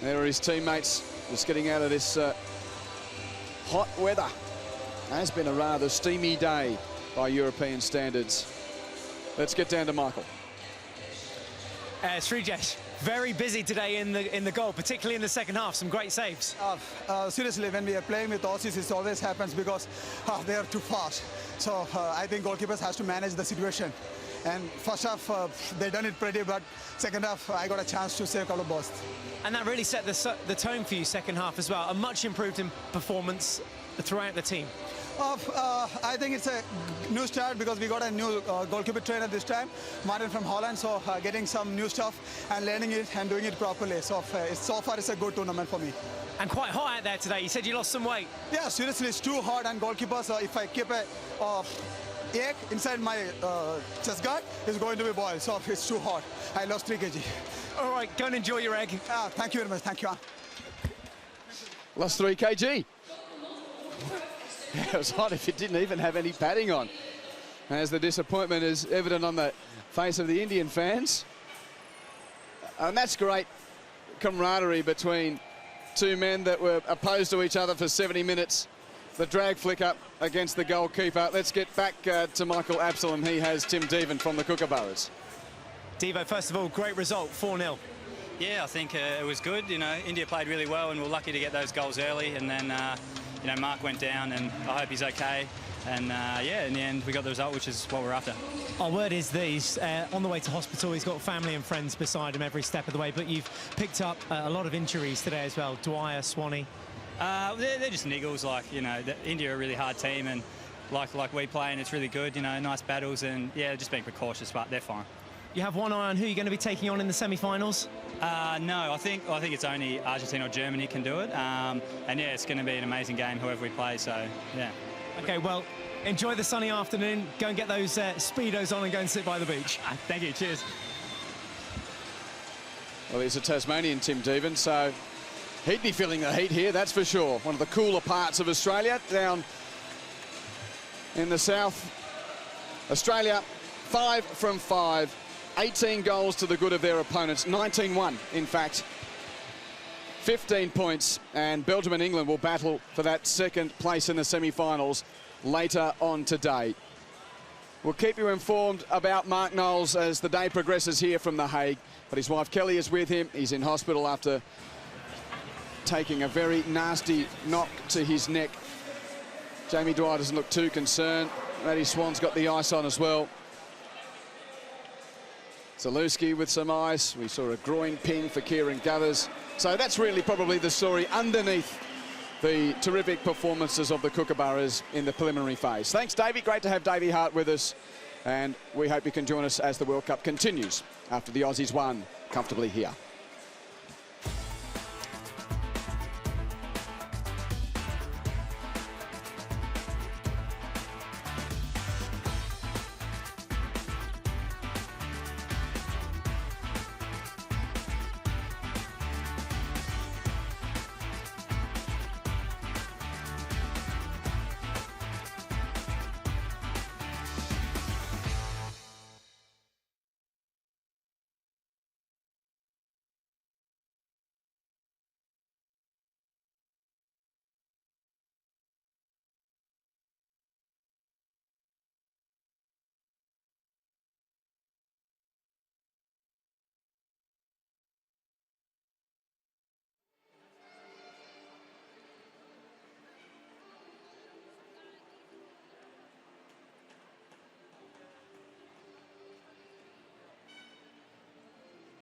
There are his teammates just getting out of this hot weather. Has been a rather steamy day by European standards. Let's get down to Michael. Srijesh, very busy today in the goal, particularly in the second half. Some great saves. Seriously, when we are playing with Aussies, it always happens because they are too fast. So I think goalkeepers has to manage the situation. And first half, they done it pretty, but second half, I got a chance to save a couple of balls. And that really set the tone for you second half as well. A much improved in performance throughout the team. I think it's a new start because we got a new goalkeeper trainer this time, Martin from Holland. So getting some new stuff and learning it and doing it properly. So so far it's a good tournament for me. And quite hot out there today. You said you lost some weight. Yeah, seriously, it's too hot. And goalkeepers, if I keep a egg inside my chest guard, it's going to be boiled. So it's too hot. I lost 3 kg. All right, go and enjoy your egg. Thank you very much. Thank you. Lost 3 kg. It was hot if you didn't even have any padding on. As the disappointment is evident on the face of the Indian fans. And that's great camaraderie between two men that were opposed to each other for 70 minutes. The drag flick up against the goalkeeper. Let's get back to Michael Absalom. He has Tim Devan from the Kookaburras. Devo, first of all, great result, 4-0. Yeah, I think it was good. You know, India played really well and we were lucky to get those goals early. And then, you know, Mark went down and I hope he's okay. And, yeah, in the end, we got the result, which is what we're after. Our word is that he's on the way to hospital. He's got family and friends beside him every step of the way. But you've picked up a lot of injuries today as well. Dwyer, Swanee. They're just niggles. Like, you know, India are a really hard team and like we play, and it's really good, you know, nice battles. And, yeah, just being precautious, but they're fine. You have one eye on who you're going to be taking on in the semi-finals? No, I think it's only Argentina or Germany can do it. And, yeah, it's going to be an amazing game, whoever we play. So, yeah. OK, well, enjoy the sunny afternoon. Go and get those Speedos on and go and sit by the beach. Thank you. Cheers. Well, he's a Tasmanian, Tim Devan, so he'd be feeling the heat here, that's for sure. One of the cooler parts of Australia, down in the south. Australia, 5 from 5. 18 goals to the good of their opponents. 19-1, in fact. 15 points, and Belgium and England will battle for that second place in the semi-finals later on today. We'll keep you informed about Mark Knowles as the day progresses here from The Hague, but his wife Kelly is with him. He's in hospital after taking a very nasty knock to his neck. Jamie Dwyer doesn't look too concerned. Maddie Swan's got the ice on as well. Zaluski with some ice. We saw a groin ping for Kieran Guthers. So that's really probably the story underneath the terrific performances of the Kookaburras in the preliminary phase. Thanks, Davey. Great to have Davey Hart with us. And we hope you can join us as the World Cup continues after the Aussies won comfortably here.